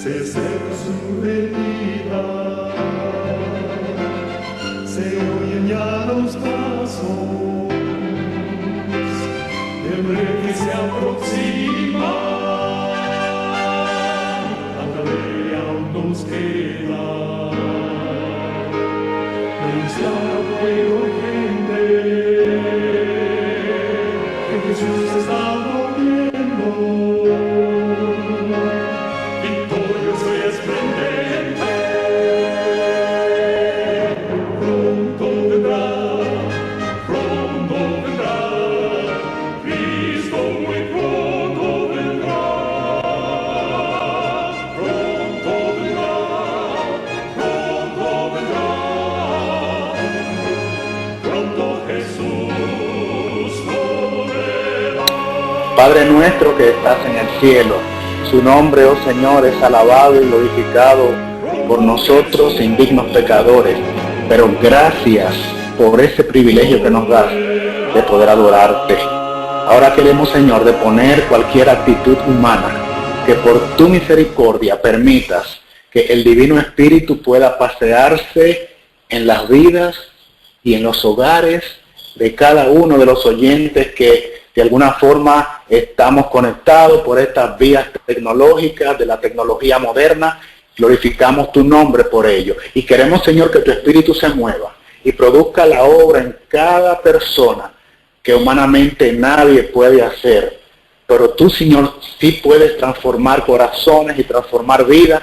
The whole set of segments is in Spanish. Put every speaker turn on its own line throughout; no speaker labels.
se acerca su venida, se oyen ya los pasos del rey que se aproxima. Tanta ley aún nos queda, denunciar a pueblo gente que Jesús está volviendo. Victorioso y esplendente, pronto vendrá, Cristo muy pronto vendrá, pronto Jesús volverá.
Padre nuestro que estás en el cielo, su nombre, oh Señor, es alabado y glorificado por nosotros, indignos pecadores, pero gracias por ese privilegio que nos das de poder adorarte. Ahora queremos, Señor, de poner cualquier actitud humana que por tu misericordia permitas que el Divino Espíritu pueda pasearse en las vidas y en los hogares de cada uno de los oyentes que de alguna forma estamos conectados por estas vías tecnológicas de la tecnología moderna. Glorificamos tu nombre por ello. Y queremos, Señor, que tu Espíritu se mueva y produzca la obra en cada persona que humanamente nadie puede hacer. Pero tú, Señor, sí puedes transformar corazones y transformar vidas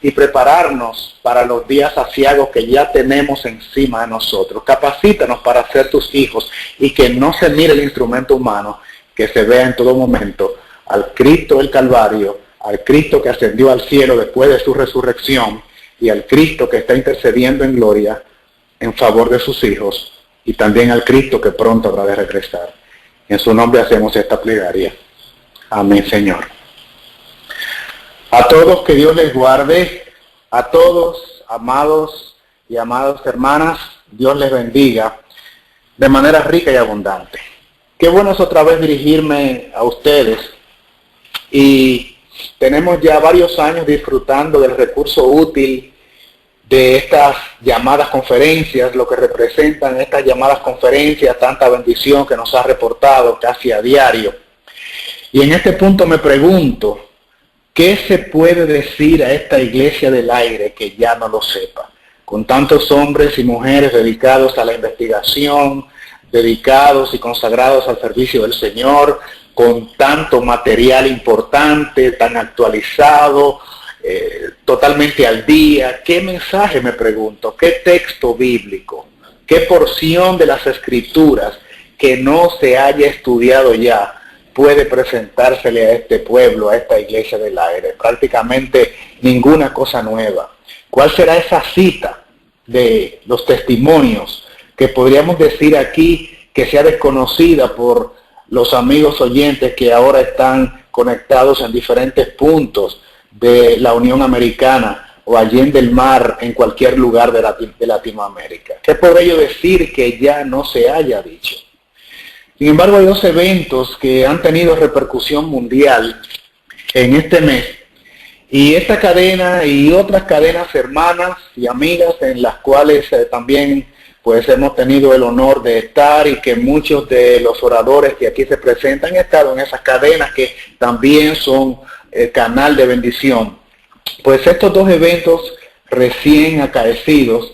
y prepararnos para los días aciagos que ya tenemos encima de nosotros. Capacítanos para ser tus hijos y que no se mire el instrumento humano, que se vea en todo momento al Cristo del Calvario, al Cristo que ascendió al cielo después de su resurrección y al Cristo que está intercediendo en gloria en favor de sus hijos y también al Cristo que pronto habrá de regresar. En su nombre hacemos esta plegaria. Amén, Señor. A todos que Dios les guarde, a todos, amados y amadas hermanas, Dios les bendiga de manera rica y abundante. Qué bueno es otra vez dirigirme a ustedes y tenemos ya varios años disfrutando del recurso útil de estas llamadas conferencias, lo que representan estas llamadas conferencias, tanta bendición que nos ha reportado casi a diario. Y en este punto me pregunto, ¿qué se puede decir a esta iglesia del aire que ya no lo sepa? Con tantos hombres y mujeres dedicados a la investigación, dedicados y consagrados al servicio del Señor, con tanto material importante, tan actualizado, totalmente al día. ¿Qué mensaje, me pregunto? ¿Qué texto bíblico? ¿Qué porción de las Escrituras que no se haya estudiado ya puede presentársele a este pueblo, a esta iglesia del aire? Prácticamente ninguna cosa nueva. ¿Cuál será esa cita de los testimonios que podríamos decir aquí que sea desconocida por los amigos oyentes que ahora están conectados en diferentes puntos de la Unión Americana o allende el mar en cualquier lugar de Latinoamérica? ¿Qué podría yo decir que ya no se haya dicho? Sin embargo, hay dos eventos que han tenido repercusión mundial en este mes. Y esta cadena y otras cadenas hermanas y amigas en las cuales también pues hemos tenido el honor de estar y que muchos de los oradores que aquí se presentan han estado en esas cadenas que también son canal de bendición. Pues estos dos eventos recién acaecidos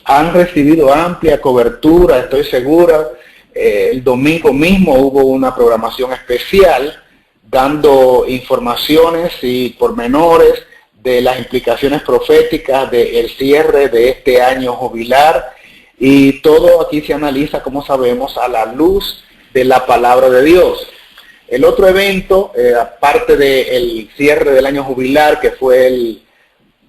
han recibido amplia cobertura, estoy segura. El domingo mismo hubo una programación especial dando informaciones y pormenores de las implicaciones proféticas del cierre de este año jubilar, y todo aquí se analiza, como sabemos, a la luz de la palabra de Dios. El otro evento, aparte del cierre del año jubilar, que fue el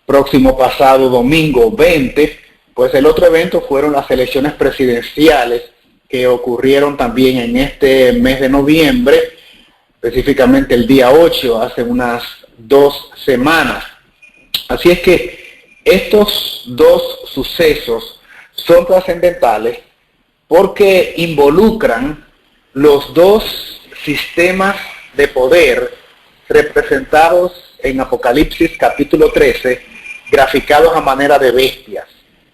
próximo pasado domingo 20, pues el otro evento fueron las elecciones presidenciales que ocurrieron también en este mes de noviembre, específicamente el día 8, hace unas 2 semanas. Así es que estos dos sucesos son trascendentales porque involucran los dos sistemas de poder representados en Apocalipsis capítulo 13, graficados a manera de bestias.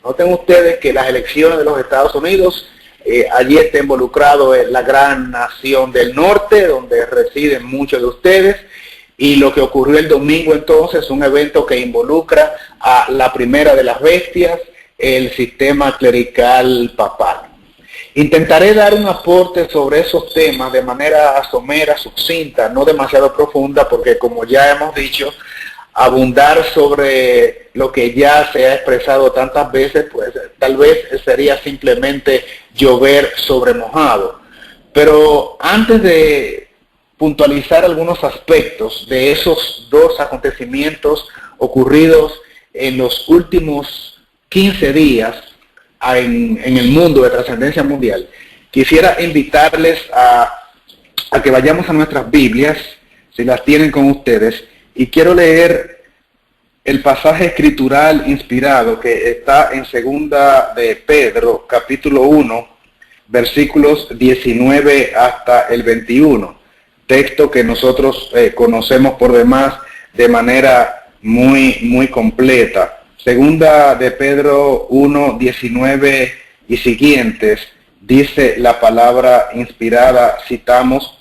Noten ustedes que las elecciones de los Estados Unidos, allí está involucrado la gran nación del norte, donde residen muchos de ustedes, y lo que ocurrió el domingo entonces, un evento que involucra a la primera de las bestias, el sistema clerical papal. Intentaré dar un aporte sobre esos temas de manera somera, sucinta, no demasiado profunda, porque como ya hemos dicho, abundar sobre lo que ya se ha expresado tantas veces, pues tal vez sería simplemente llover sobre mojado. Pero antes de puntualizar algunos aspectos de esos dos acontecimientos ocurridos en los últimos 15 días en el mundo de trascendencia mundial, quisiera invitarles a que vayamos a nuestras Biblias, si las tienen con ustedes, y quiero leer el pasaje escritural inspirado que está en segunda de Pedro, capítulo 1, versículos 19 hasta el 21, texto que nosotros conocemos por demás de manera muy completa. Segunda de Pedro 1, 19 y siguientes, dice la palabra inspirada, citamos: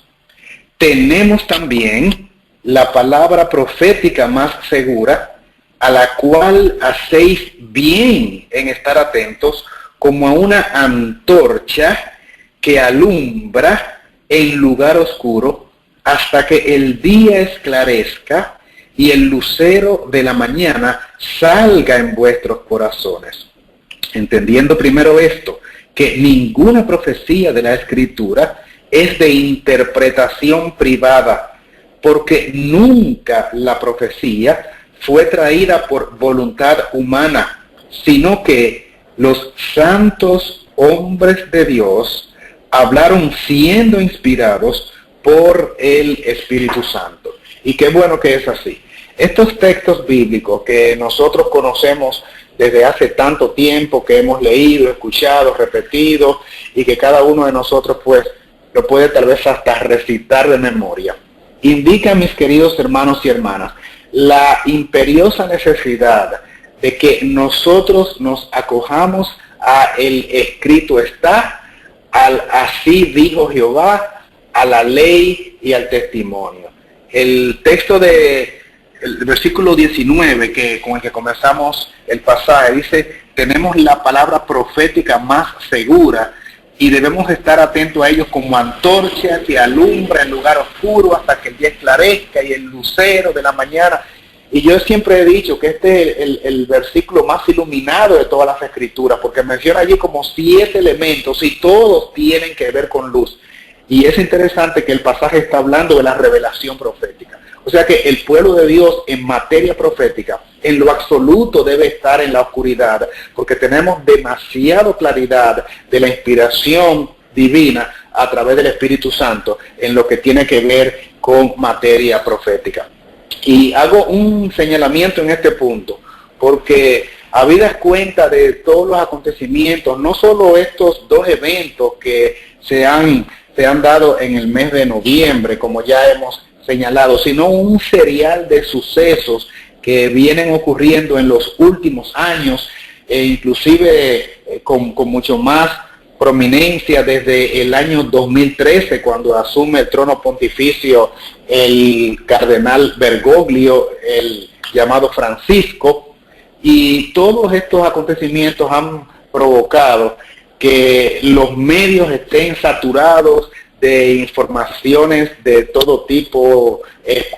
tenemos también la palabra profética más segura, a la cual hacéis bien en estar atentos, como a una antorcha que alumbra en lugar oscuro, hasta que el día esclarezca y el lucero de la mañana salga en vuestros corazones. Entendiendo primero esto, que ninguna profecía de la Escritura es de interpretación privada, porque nunca la profecía fue traída por voluntad humana, sino que los santos hombres de Dios hablaron siendo inspirados por el Espíritu Santo. Y qué bueno que es así. Estos textos bíblicos que nosotros conocemos desde hace tanto tiempo, que hemos leído, escuchado, repetido, y que cada uno de nosotros pues lo puede tal vez hasta recitar de memoria, indican, mis queridos hermanos y hermanas, la imperiosa necesidad de que nosotros nos acojamos a el escrito está, al así dijo Jehová, a la ley y al testimonio. El texto del versículo 19, con el que comenzamos el pasaje, dice: tenemos la palabra profética más segura y debemos estar atentos a ellos como antorcha que alumbra en lugar oscuro hasta que el día esclarezca y el lucero de la mañana. Y yo siempre he dicho que este es el versículo más iluminado de todas las escrituras, porque menciona allí como 7 elementos y todos tienen que ver con luz. Y es interesante que el pasaje está hablando de la revelación profética. O sea que el pueblo de Dios en materia profética, en lo absoluto debe estar en la oscuridad, porque tenemos demasiada claridad de la inspiración divina a través del Espíritu Santo en lo que tiene que ver con materia profética. Y hago un señalamiento en este punto, porque habidas cuenta de todos los acontecimientos, no solo estos dos eventos que se han dado en el mes de noviembre, como ya hemos señalado, sino un serial de sucesos que vienen ocurriendo en los últimos años, e inclusive con mucho más prominencia desde el año 2013, cuando asume el trono pontificio el cardenal Bergoglio, el llamado Francisco, y todos estos acontecimientos han provocado que los medios estén saturados de informaciones de todo tipo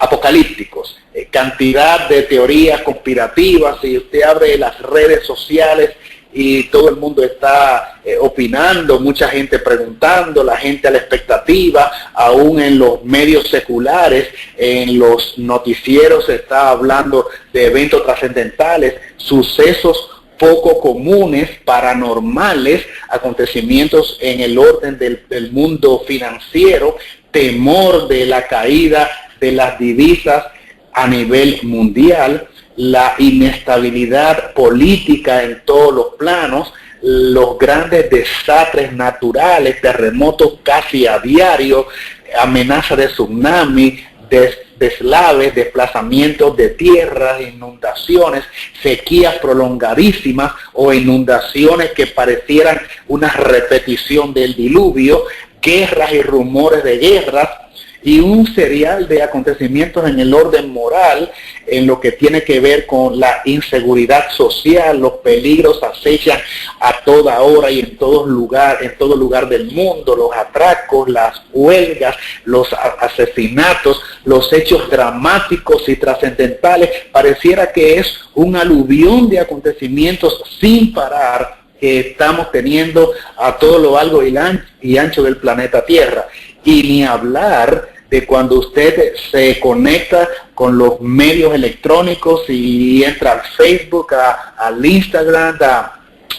apocalípticos, cantidad de teorías conspirativas. Si usted abre las redes sociales y todo el mundo está opinando, mucha gente preguntando, la gente a la expectativa, aún en los medios seculares, en los noticieros se está hablando de eventos trascendentales, sucesos poco comunes, paranormales, acontecimientos en el orden del mundo financiero, temor de la caída de las divisas a nivel mundial, la inestabilidad política en todos los planos, los grandes desastres naturales, terremotos casi a diario, amenaza de tsunami, deslaves, desplazamientos de tierras, inundaciones, sequías prolongadísimas o inundaciones que parecieran una repetición del diluvio, guerras y rumores de guerras, y un serial de acontecimientos en el orden moral, en lo que tiene que ver con la inseguridad social. Los peligros acechan a toda hora y en todo lugar del mundo, los atracos, las huelgas, los asesinatos, los hechos dramáticos y trascendentales. Pareciera que es un aluvión de acontecimientos sin parar que estamos teniendo a todo lo largo y ancho del planeta Tierra. Y ni hablar de cuando usted se conecta con los medios electrónicos y entra al Facebook, al Instagram,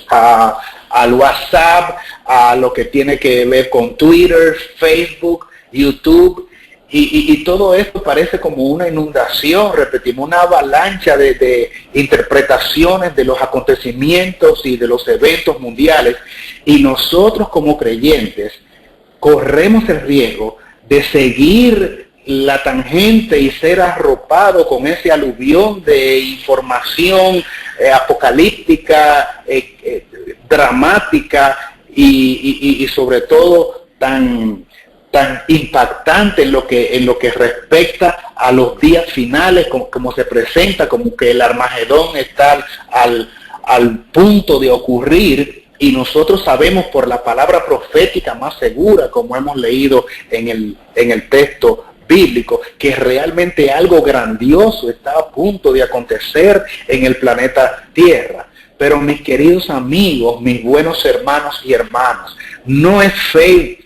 al WhatsApp, a lo que tiene que ver con Twitter, Facebook, YouTube, y todo esto parece como una inundación, repetimos, una avalancha de interpretaciones de los acontecimientos y de los eventos mundiales, y nosotros como creyentes corremos el riesgo de seguir la tangente y ser arropado con ese aluvión de información apocalíptica, dramática y sobre todo tan impactante en lo que respecta a los días finales, como se presenta, como que el Armagedón está al punto de ocurrir. Y nosotros sabemos por la palabra profética más segura, como hemos leído en el texto bíblico, que realmente algo grandioso está a punto de acontecer en el planeta Tierra. Pero mis queridos amigos, mis buenos hermanos y hermanas, no es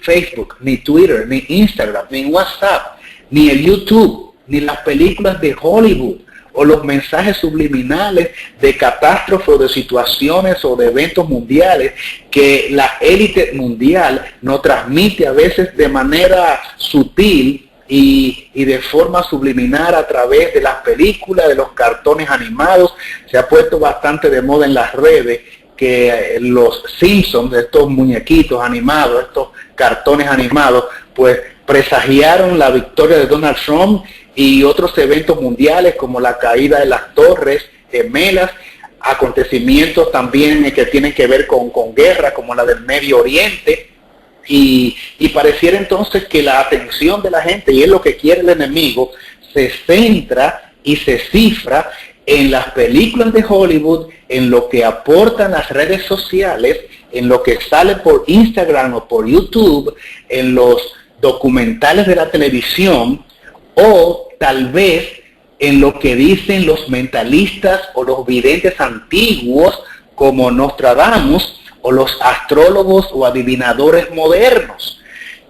Facebook, ni Twitter, ni Instagram, ni WhatsApp, ni el YouTube, ni las películas de Hollywood, o los mensajes subliminales de catástrofes o de situaciones o de eventos mundiales que la élite mundial nos transmite a veces de manera sutil y de forma subliminal a través de las películas, de los cartones animados. Se ha puesto bastante de moda en las redes que los Simpsons, estos muñequitos animados, estos cartones animados, pues presagiaron la victoria de Donald Trump y otros eventos mundiales como la caída de las Torres Gemelas, acontecimientos también que tienen que ver con guerra como la del Medio Oriente, y pareciera entonces que la atención de la gente, y es lo que quiere el enemigo, se centra y se cifra en las películas de Hollywood, en lo que aportan las redes sociales, en lo que sale por Instagram o por YouTube, en los documentales de la televisión, o tal vez en lo que dicen los mentalistas o los videntes antiguos como Nostradamus, o los astrólogos o adivinadores modernos.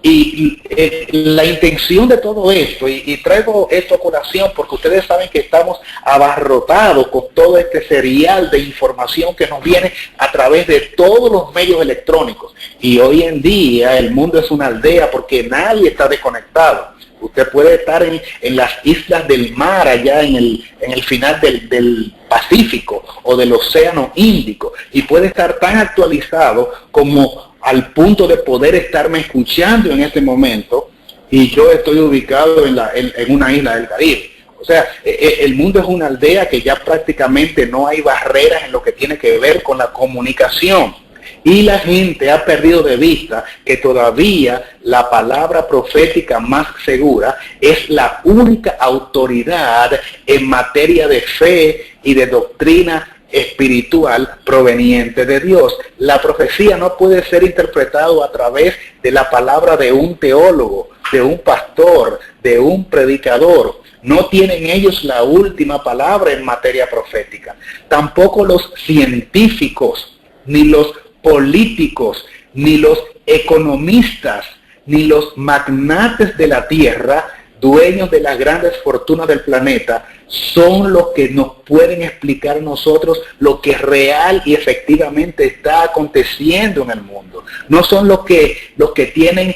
Y la intención de todo esto, y traigo esto a colación porque ustedes saben que estamos abarrotados con todo este serial de información que nos viene a través de todos los medios electrónicos. Y hoy en día el mundo es una aldea porque nadie está desconectado. Usted puede estar en las islas del mar, allá en el final del Pacífico o del Océano Índico, y puede estar tan actualizado como al punto de poder estarme escuchando en este momento, y yo estoy ubicado en una isla del Caribe. O sea, el mundo es una aldea que ya prácticamente no hay barreras en lo que tiene que ver con la comunicación. Y la gente ha perdido de vista que todavía la palabra profética más segura es la única autoridad en materia de fe y de doctrina espiritual proveniente de Dios. La profecía no puede ser interpretado a través de la palabra de un teólogo, de un pastor, de un predicador. No tienen ellos la última palabra en materia profética. Tampoco los científicos, ni los políticos, ni los economistas, ni los magnates de la tierra, dueños de las grandes fortunas del planeta, son los que nos pueden explicar a nosotros lo que real y efectivamente está aconteciendo en el mundo. No son los que tienen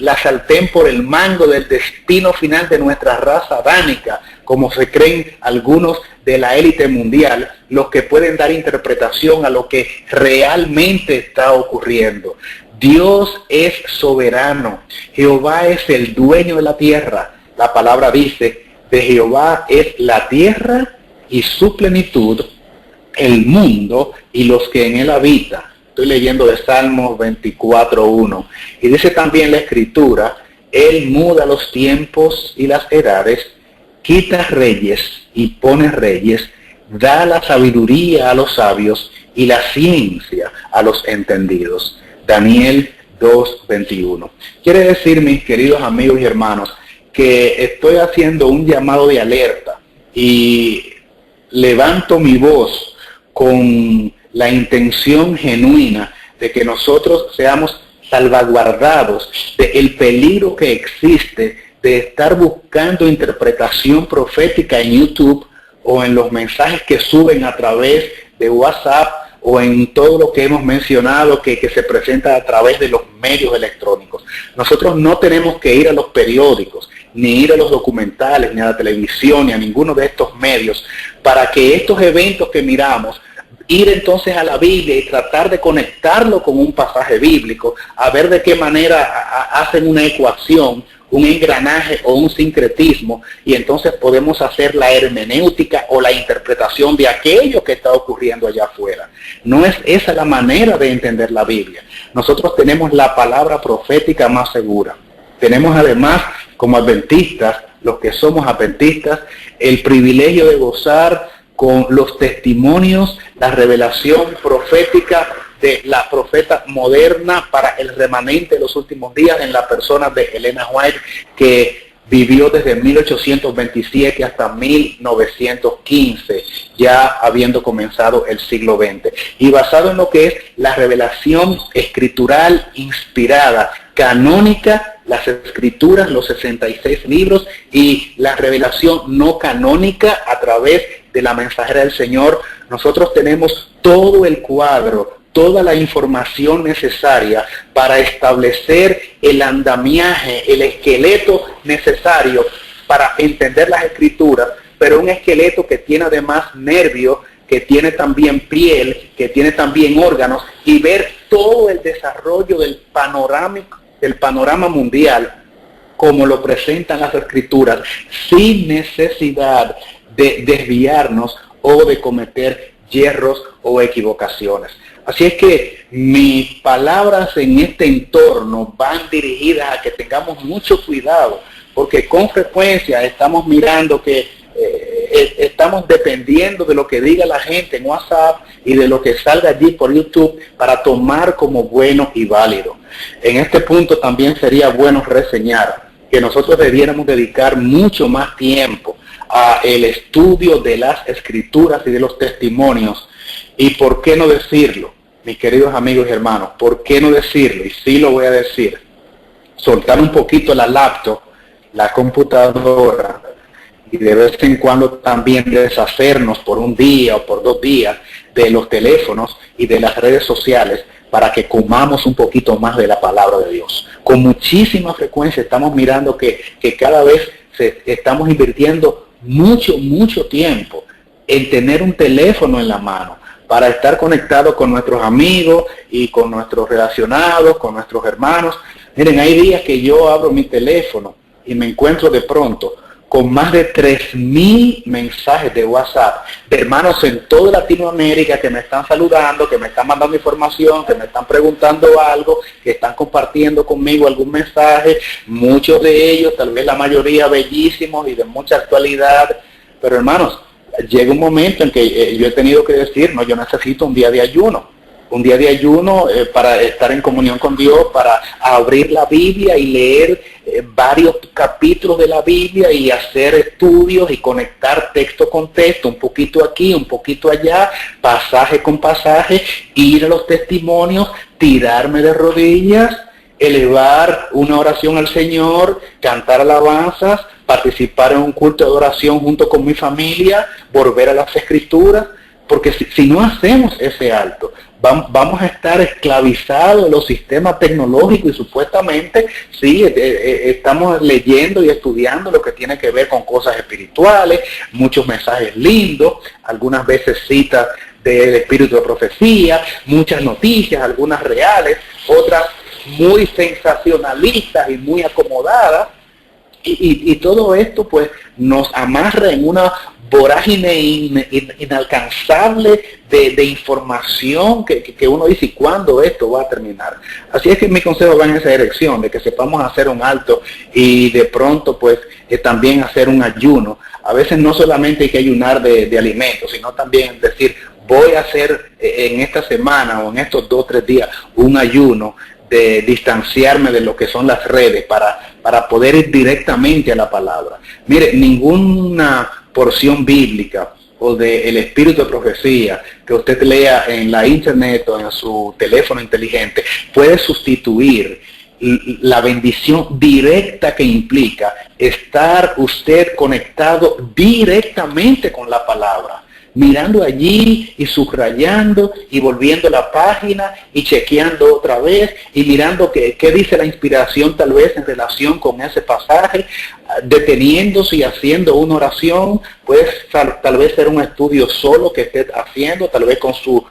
la sartén por el mango del destino final de nuestra raza adánica, como se creen algunos de la élite mundial, los que pueden dar interpretación a lo que realmente está ocurriendo. Dios es soberano, Jehová es el dueño de la tierra. La palabra dice, de Jehová es la tierra y su plenitud, el mundo y los que en él habitan. Estoy leyendo de Salmos 24:1. Y dice también la Escritura, él muda los tiempos y las edades, quita reyes y pone reyes, da la sabiduría a los sabios y la ciencia a los entendidos. Daniel 2:21. Quiere decir, mis queridos amigos y hermanos, que estoy haciendo un llamado de alerta y levanto mi voz con la intención genuina de que nosotros seamos salvaguardados del peligro que existe de estar buscando interpretación profética en YouTube o en los mensajes que suben a través de WhatsApp o en todo lo que hemos mencionado que se presenta a través de los medios electrónicos. Nosotros no tenemos que ir a los periódicos, ni ir a los documentales, ni a la televisión, ni a ninguno de estos medios, para que estos eventos que miramos, ir entonces a la Biblia y tratar de conectarlo con un pasaje bíblico, a ver de qué manera hacen una ecuación, un engranaje o un sincretismo, y entonces podemos hacer la hermenéutica o la interpretación de aquello que está ocurriendo allá afuera. No es esa la manera de entender la Biblia. Nosotros tenemos la palabra profética más segura. Tenemos además, como adventistas, los que somos adventistas, el privilegio de gozar con los testimonios, la revelación profética de la profeta moderna para el remanente de los últimos días en la persona de Elena White, que vivió desde 1827 hasta 1915, ya habiendo comenzado el siglo XX. Y basado en lo que es la revelación escritural inspirada, canónica, las escrituras, los 66 libros, y la revelación no canónica a través de la mensajera del Señor, nosotros tenemos todo el cuadro, toda la información necesaria para establecer el andamiaje, el esqueleto necesario para entender las escrituras, pero un esqueleto que tiene además nervios, que tiene también piel, que tiene también órganos, y ver todo el desarrollo del panorama mundial como lo presentan las escrituras, sin necesidad de desviarnos o de cometer yerros o equivocaciones. Así es que mis palabras en este entorno van dirigidas a que tengamos mucho cuidado, porque con frecuencia estamos mirando que estamos dependiendo de lo que diga la gente en WhatsApp y de lo que salga allí por YouTube para tomar como bueno y válido. En este punto también sería bueno reseñar que nosotros debiéramos dedicar mucho más tiempo a el estudio de las escrituras y de los testimonios. Y por qué no decirlo, mis queridos amigos y hermanos, por qué no decirlo, y sí lo voy a decir, soltar un poquito la laptop, la computadora, y de vez en cuando también deshacernos por un día o por 2 días de los teléfonos y de las redes sociales, para que comamos un poquito más de la palabra de Dios. Con muchísima frecuencia estamos mirando que cada vez estamos invirtiendo mucho tiempo en tener un teléfono en la mano para estar conectados con nuestros amigos y con nuestros relacionados, con nuestros hermanos. Miren, hay días que yo abro mi teléfono y me encuentro de pronto con más de 3,000 mensajes de WhatsApp de hermanos en toda Latinoamérica que me están saludando, que me están mandando información, que me están preguntando algo, que están compartiendo conmigo algún mensaje, muchos de ellos, tal vez la mayoría bellísimos y de mucha actualidad. Pero hermanos, llega un momento en que yo he tenido que decir, no, yo necesito un día de ayuno. Un día de ayuno para estar en comunión con Dios, para abrir la Biblia y leer varios capítulos de la Biblia y hacer estudios y conectar texto con texto, un poquito aquí, un poquito allá, pasaje con pasaje, ir a los testimonios, tirarme de rodillas, elevar una oración al Señor, cantar alabanzas, participar en un culto de adoración junto con mi familia, volver a las escrituras, porque si no hacemos ese alto, vamos a estar esclavizados de los sistemas tecnológicos y supuestamente sí, estamos leyendo y estudiando lo que tiene que ver con cosas espirituales, muchos mensajes lindos, algunas veces citas del espíritu de profecía, muchas noticias, algunas reales, otras muy sensacionalistas y muy acomodadas, Y todo esto pues nos amarra en una vorágine inalcanzable de información que uno dice, ¿y cuándo esto va a terminar? Así es que mi consejo va en esa dirección, de que sepamos hacer un alto y de pronto pues también hacer un ayuno. A veces no solamente hay que ayunar de alimentos, sino también decir, voy a hacer en esta semana o en estos 2 o 3 días un ayuno de distanciarme de lo que son las redes para poder ir directamente a la palabra. Mire, ninguna porción bíblica o del espíritu de profecía que usted lea en la internet o en su teléfono inteligente puede sustituir la bendición directa que implica estar usted conectado directamente con la palabra, mirando allí y subrayando y volviendo la página y chequeando otra vez y mirando qué dice la inspiración tal vez en relación con ese pasaje, deteniéndose y haciendo una oración. Puede tal vez ser un estudio solo que esté haciendo, tal vez con su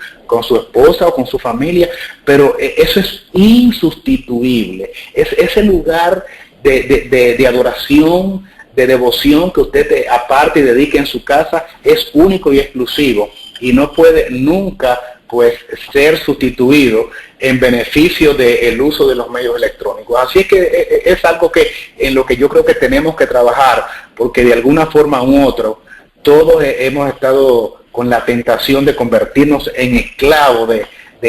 esposa o con su familia, pero eso es insustituible. Es ese lugar de adoración, de devoción que usted aparte y dedique en su casa, es único y exclusivo y no puede nunca pues ser sustituido en beneficio del uso de los medios electrónicos. Así es que es algo que en lo que yo creo que tenemos que trabajar, porque de alguna forma u otra todos hemos estado con la tentación de convertirnos en esclavos de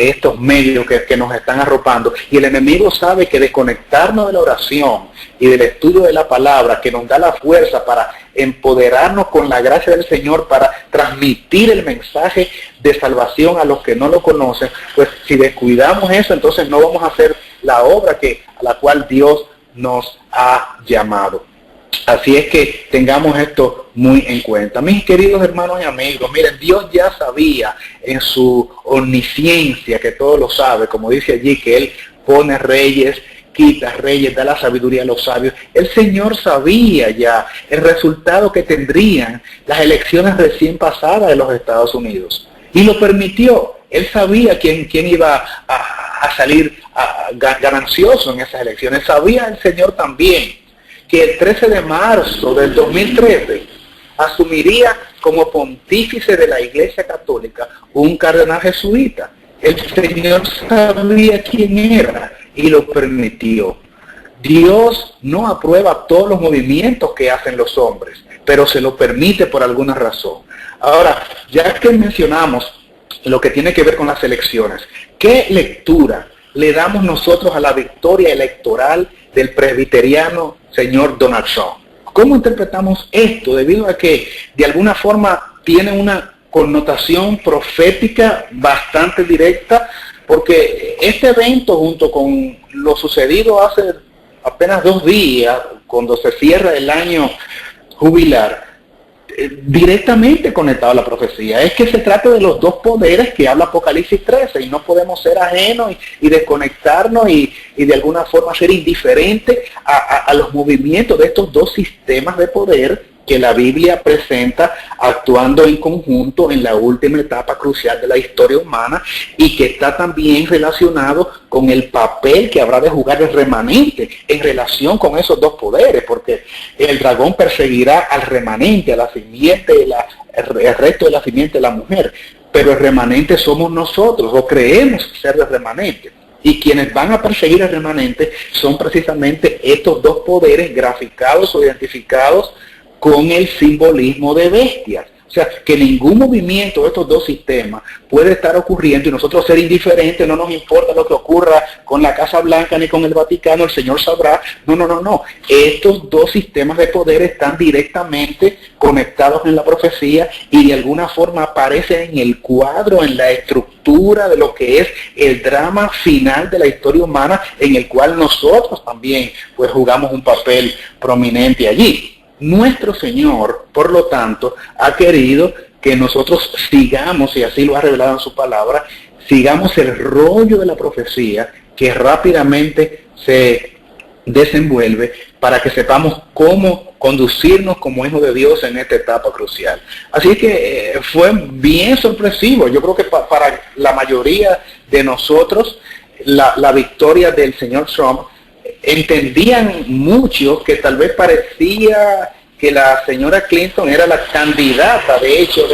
estos medios que nos están arropando, y el enemigo sabe que desconectarnos de la oración y del estudio de la palabra, que nos da la fuerza para empoderarnos con la gracia del Señor para transmitir el mensaje de salvación a los que no lo conocen, pues si descuidamos eso, entonces no vamos a hacer la obra a la cual Dios nos ha llamado. Así es que tengamos esto muy en cuenta. Mis queridos hermanos y amigos, miren, Dios ya sabía en su omnisciencia, que todo lo sabe, como dice allí, que Él pone reyes, quita reyes, da la sabiduría a los sabios. El Señor sabía ya el resultado que tendrían las elecciones recién pasadas de los Estados Unidos. Y lo permitió. Él sabía quién iba a salir ganancioso en esas elecciones. Sabía el Señor también que el 13 de marzo del 2013 asumiría como pontífice de la Iglesia Católica un cardenal jesuita. El Señor sabía quién era y lo permitió. Dios no aprueba todos los movimientos que hacen los hombres, pero se lo permite por alguna razón. Ahora, ya que mencionamos lo que tiene que ver con las elecciones, ¿qué lectura le damos nosotros a la victoria electoral del presbiteriano señor Donald Trump? ¿Cómo interpretamos esto? Debido a que de alguna forma tiene una connotación profética bastante directa, porque este evento, junto con lo sucedido hace apenas 2 días, cuando se cierra el año jubilar, directamente conectado a la profecía. Es que se trata de los 2 poderes que habla Apocalipsis 13 y no podemos ser ajenos y desconectarnos y de alguna forma ser indiferentes a los movimientos de estos 2 sistemas de poder que la Biblia presenta actuando en conjunto en la última etapa crucial de la historia humana, y que está también relacionado con el papel que habrá de jugar el remanente en relación con esos 2 poderes, porque el dragón perseguirá al remanente, a la simiente, el resto de la simiente de la mujer, pero el remanente somos nosotros, o creemos ser el remanente. Y quienes van a perseguir al remanente son precisamente estos 2 poderes graficados o identificados con el simbolismo de bestias. O sea, que ningún movimiento de estos 2 sistemas puede estar ocurriendo y nosotros ser indiferentes, no nos importa lo que ocurra con la Casa Blanca ni con el Vaticano, el Señor sabrá. No. Estos 2 sistemas de poder están directamente conectados en la profecía y de alguna forma aparecen en el cuadro, en la estructura de lo que es el drama final de la historia humana, en el cual nosotros también pues jugamos un papel prominente allí. Nuestro Señor, por lo tanto, ha querido que nosotros sigamos, y así lo ha revelado en su palabra, sigamos el rollo de la profecía que rápidamente se desenvuelve para que sepamos cómo conducirnos como hijos de Dios en esta etapa crucial. Así que fue bien sorpresivo. Yo creo que para la mayoría de nosotros la victoria del señor Trump entendían mucho que tal vez parecía que la señora Clinton era la candidata, de hecho,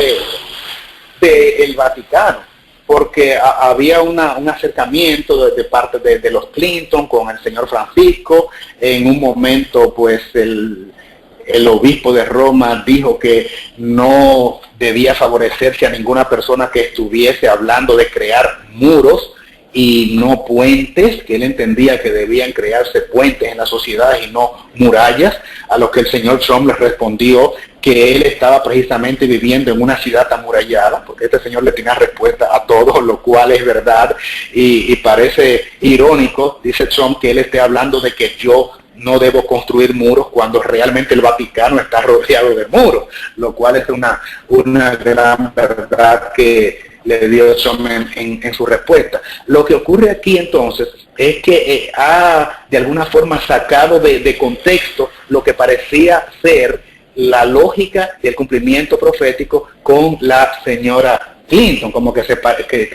de el Vaticano, porque había un acercamiento de parte de los Clinton con el señor Francisco. En un momento, pues, el obispo de Roma dijo que no debía favorecerse a ninguna persona que estuviese hablando de crear muros y no puentes, que él entendía que debían crearse puentes en la sociedad y no murallas, a lo que el señor Trump le respondió que él estaba precisamente viviendo en una ciudad amurallada, porque este señor le tenía respuesta a todo, lo cual es verdad, y parece irónico, dice Trump, que él esté hablando de que yo no debo construir muros cuando realmente el Vaticano está rodeado de muros, lo cual es una gran verdad que le dio Trump en su respuesta. Lo que ocurre aquí entonces es que ha de alguna forma sacado de contexto lo que parecía ser la lógica del cumplimiento profético con la señora Clinton, como que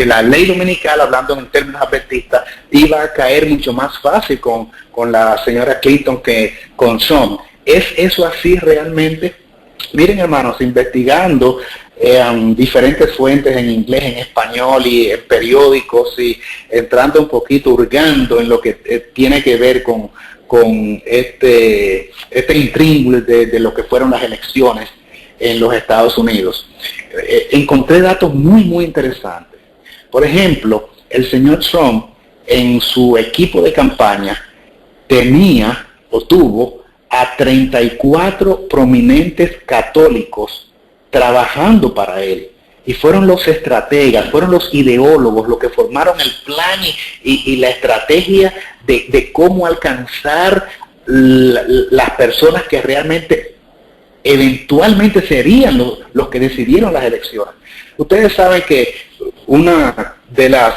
la ley dominical, hablando en términos adventistas, iba a caer mucho más fácil con la señora Clinton que con Trump. ¿Es eso así realmente? Miren, hermanos, investigando diferentes fuentes en inglés, en español y en periódicos, y entrando un poquito, hurgando en lo que tiene que ver con este intríngulis de lo que fueron las elecciones en los Estados Unidos, encontré datos muy interesantes. Por ejemplo, el señor Trump en su equipo de campaña tenía o tuvo a 34 prominentes católicos trabajando para él. Y fueron los estrategas, fueron los ideólogos los que formaron el plan y la estrategia de cómo alcanzar las personas que realmente eventualmente serían los que decidieron las elecciones. Ustedes saben que una de las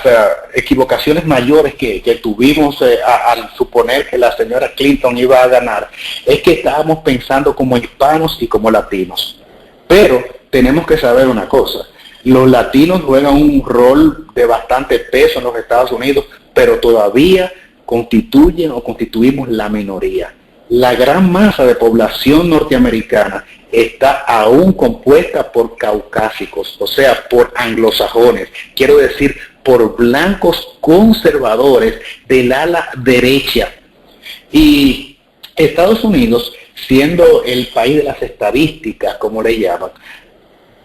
equivocaciones mayores que tuvimos al suponer que la señora Clinton iba a ganar es que estábamos pensando como hispanos y como latinos. Pero tenemos que saber una cosa: los latinos juegan un rol de bastante peso en los Estados Unidos, pero todavía constituimos la minoría. La gran masa de población norteamericana está aún compuesta por caucásicos, o sea, por anglosajones, quiero decir, por blancos conservadores del ala derecha. Y Estados Unidos, siendo el país de las estadísticas, como le llaman,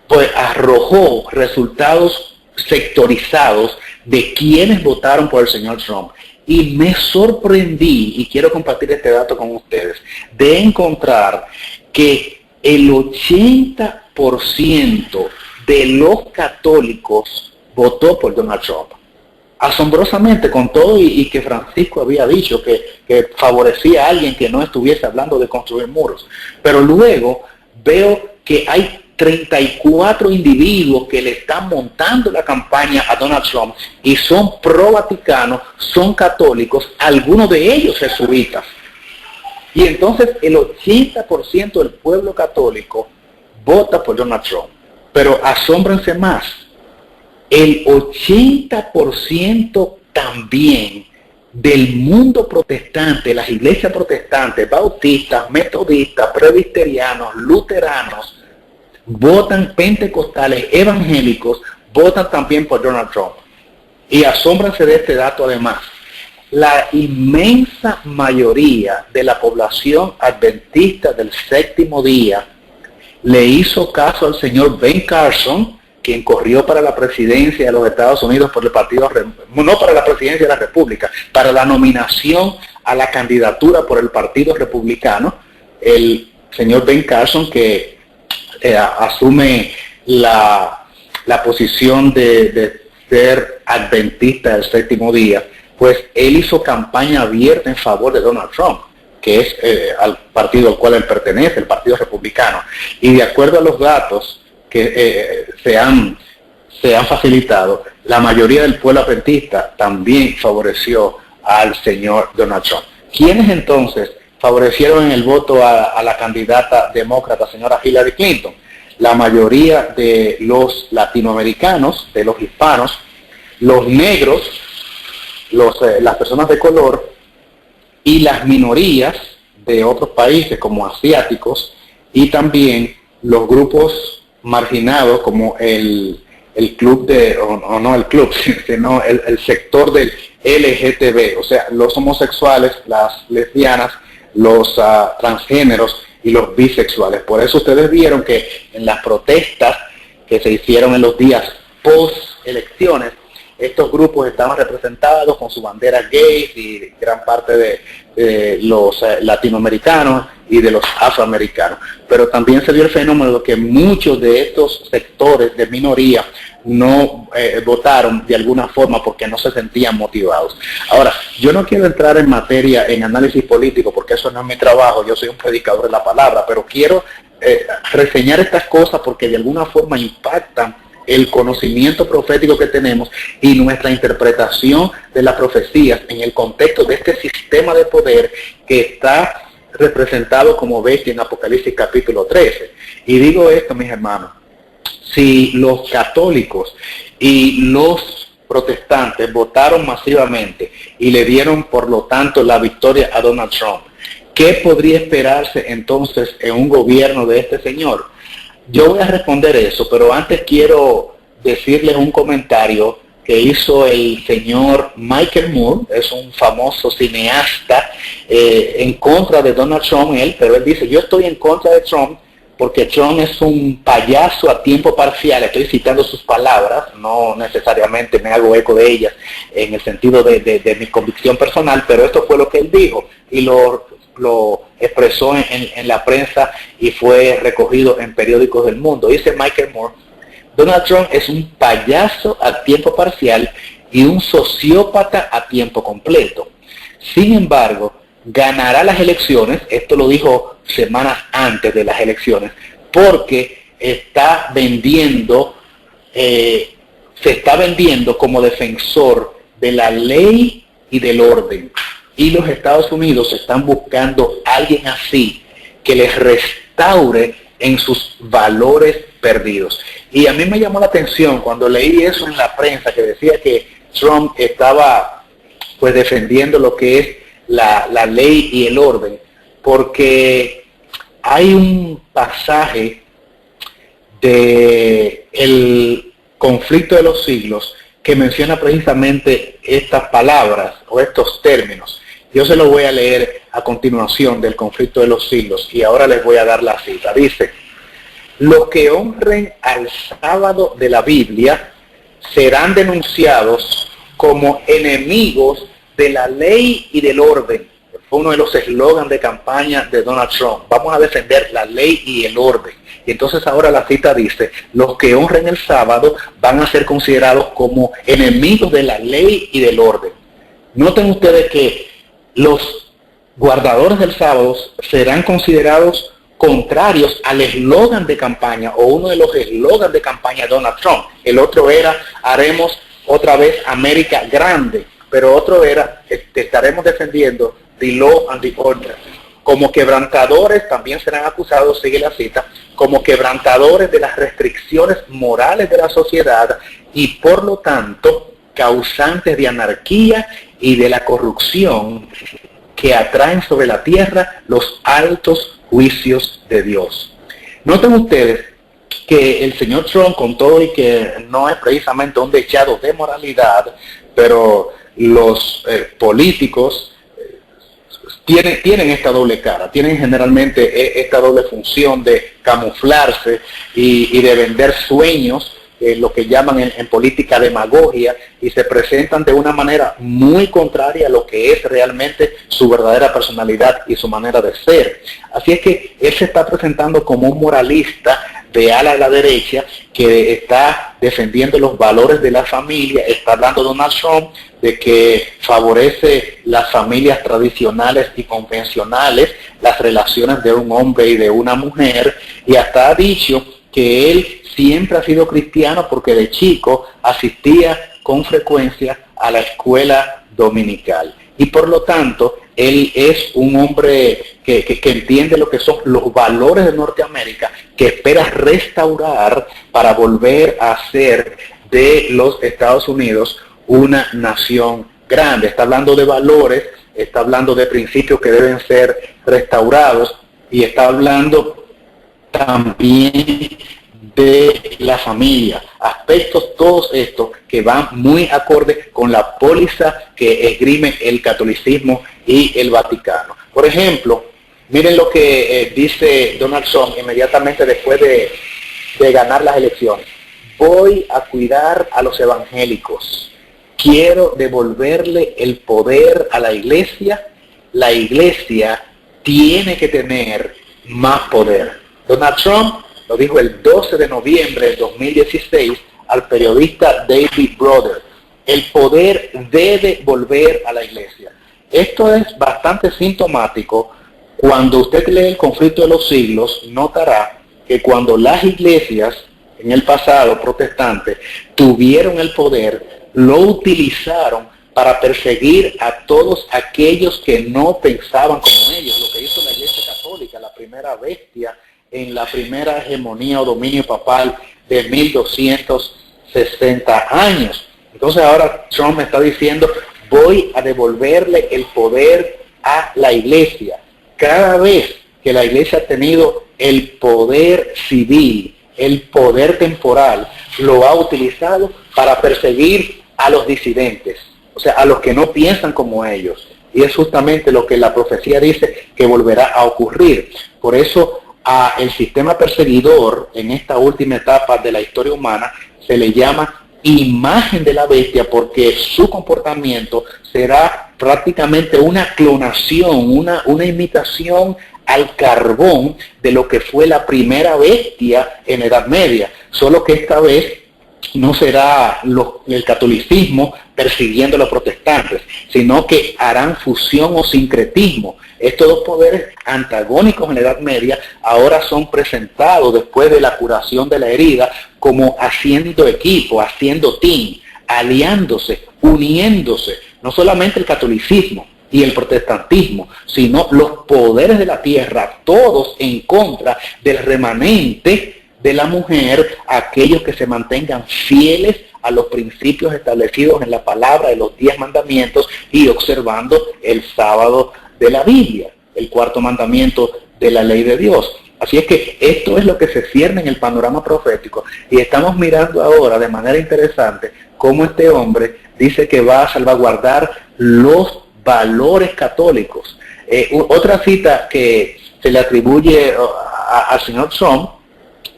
pues arrojó resultados sectorizados de quienes votaron por el señor Trump. Y me sorprendí, y quiero compartir este dato con ustedes, de encontrar que el 80% de los católicos votó por Donald Trump. Asombrosamente, con todo y que Francisco había dicho que favorecía a alguien que no estuviese hablando de construir muros. Pero luego veo que hay 34 individuos que le están montando la campaña a Donald Trump y son pro-vaticanos, son católicos, algunos de ellos jesuitas. Y entonces el 80% del pueblo católico vota por Donald Trump. Pero asómbrense más, el 80% también del mundo protestante, las iglesias protestantes, bautistas, metodistas, presbiterianos, luteranos, votan, pentecostales, evangélicos, votan también por Donald Trump. Y asómbrense de este dato además: la inmensa mayoría de la población adventista del séptimo día le hizo caso al señor Ben Carson, quien corrió para la presidencia de los Estados Unidos por el partido, no para la presidencia de la República, para la nominación a la candidatura por el Partido Republicano, el señor Ben Carson, que asume la posición de ser adventista del séptimo día, pues él hizo campaña abierta en favor de Donald Trump, que es al partido al cual él pertenece, el Partido Republicano. Y de acuerdo a los datos que se han facilitado, la mayoría del pueblo adventista también favoreció al señor Donald Trump. ¿Quiénes entonces favorecieron en el voto a la candidata demócrata, señora Hillary Clinton? La mayoría de los latinoamericanos, de los hispanos, los negros, las personas de color, y las minorías de otros países como asiáticos y también los grupos marginados como el club de, o no el club, sino el sector del LGTB, o sea, los homosexuales, las lesbianas, los transgéneros y los bisexuales. Por eso ustedes vieron que en las protestas que se hicieron en los días post elecciones, estos grupos estaban representados con su bandera gay y gran parte de los latinoamericanos y de los afroamericanos. Pero también se dio el fenómeno de que muchos de estos sectores de minoría no votaron de alguna forma porque no se sentían motivados. Ahora, yo no quiero entrar en materia, en análisis político, porque eso no es mi trabajo, yo soy un predicador de la palabra, pero quiero reseñar estas cosas porque de alguna forma impactan el conocimiento profético que tenemos y nuestra interpretación de las profecías en el contexto de este sistema de poder que está representado como bestia en Apocalipsis capítulo 13. Y digo esto, mis hermanos, si los católicos y los protestantes votaron masivamente y le dieron por lo tanto la victoria a Donald Trump, ¿qué podría esperarse entonces en un gobierno de este señor? Yo voy a responder eso, pero antes quiero decirles un comentario que hizo el señor Michael Moore, es un famoso cineasta en contra de Donald Trump, pero él dice, yo estoy en contra de Trump porque Trump es un payaso a tiempo parcial. Estoy citando sus palabras, no necesariamente me hago eco de ellas en el sentido de mi convicción personal, pero esto fue lo que él dijo y lo expresó en la prensa y fue recogido en periódicos del mundo. Dice Michael Moore, Donald Trump es un payaso a tiempo parcial y un sociópata a tiempo completo. Sin embargo, ganará las elecciones, esto lo dijo semanas antes de las elecciones, porque está vendiendo, se está vendiendo como defensor de la ley y del orden. Y los Estados Unidos están buscando a alguien así que les restaure en sus valores perdidos. Y a mí me llamó la atención cuando leí eso en la prensa, que decía que Trump estaba pues defendiendo lo que es la ley y el orden, porque hay un pasaje de el conflicto de los siglos que menciona precisamente estas palabras o estos términos. Yo se lo voy a leer a continuación del conflicto de los siglos y ahora les voy a dar la cita. Dice, los que honren al sábado de la Biblia serán denunciados como enemigos de la ley y del orden. Fue uno de los eslogans de campaña de Donald Trump. Vamos a defender la ley y el orden. Y entonces ahora la cita dice, los que honren el sábado van a ser considerados como enemigos de la ley y del orden. Noten ustedes que los guardadores del sábado serán considerados contrarios al eslogan de campaña o uno de los eslogans de campaña de Donald Trump. El otro era, haremos otra vez América grande, pero otro era, estaremos defendiendo the law and the order. Como quebrantadores, también serán acusados, sigue la cita, como quebrantadores de las restricciones morales de la sociedad y por lo tanto causantes de anarquía y de la corrupción que atraen sobre la tierra los altos juicios de Dios. Noten ustedes que el señor Trump, con todo y que no es precisamente un dechado de moralidad, pero los políticos tienen esta doble cara, tienen generalmente esta doble función de camuflarse y de vender sueños, lo que llaman en política demagogia, y se presentan de una manera muy contraria a lo que es realmente su verdadera personalidad y su manera de ser. Así es que él se está presentando como un moralista de ala a la derecha que está defendiendo los valores de la familia. Está hablando Donald Trump de que favorece las familias tradicionales y convencionales, las relaciones de un hombre y de una mujer, y hasta ha dicho que él siempre ha sido cristiano porque de chico asistía con frecuencia a la escuela dominical. Y por lo tanto, él es un hombre que entiende lo que son los valores de Norteamérica, que espera restaurar para volver a hacer de los Estados Unidos una nación grande. Está hablando de valores está hablando de principios que deben ser restaurados y está hablando también de la familia, aspectos todos estos que van muy acorde con la póliza que esgrime el catolicismo y el Vaticano. Por ejemplo, miren lo que dice Donald Trump inmediatamente después de ganar las elecciones. Voy a cuidar a los evangélicos. Quiero devolverle el poder a la iglesia. La iglesia tiene que tener más poder. Donald Trump lo dijo el 12 de noviembre de 2016 al periodista David Brother. El poder debe volver a la iglesia. Esto es bastante sintomático. Cuando usted lee el conflicto de los siglos, notará que cuando las iglesias en el pasado protestantes tuvieron el poder, lo utilizaron para perseguir a todos aquellos que no pensaban como ellos. Lo que hizo la Iglesia Católica, la primera bestia en la primera hegemonía o dominio papal de 1260 años. Entonces ahora Trump está diciendo, voy a devolverle el poder a la iglesia. Cada vez que la iglesia ha tenido el poder civil, el poder temporal, lo ha utilizado para perseguir a los disidentes, o sea, a los que no piensan como ellos. Y es justamente lo que la profecía dice que volverá a ocurrir. Por eso a el sistema perseguidor en esta última etapa de la historia humana se le llama imagen de la bestia, porque su comportamiento será prácticamente una clonación, una imitación al carbón de lo que fue la primera bestia en la Edad Media, solo que esta vez no será el catolicismo persiguiendo a los protestantes, sino que harán fusión o sincretismo. Estos dos poderes antagónicos en la Edad Media ahora son presentados después de la curación de la herida como haciendo equipo, haciendo team, aliándose, uniéndose, no solamente el catolicismo y el protestantismo, sino los poderes de la tierra, todos en contra del remanente de la mujer, aquellos que se mantengan fieles a los principios establecidos en la palabra de los 10 mandamientos y observando el sábado de la Biblia, el cuarto mandamiento de la ley de Dios. Así es que esto es lo que se cierne en el panorama profético y estamos mirando ahora de manera interesante cómo este hombre dice que va a salvaguardar los valores católicos. Otra cita que se le atribuye al señor Trump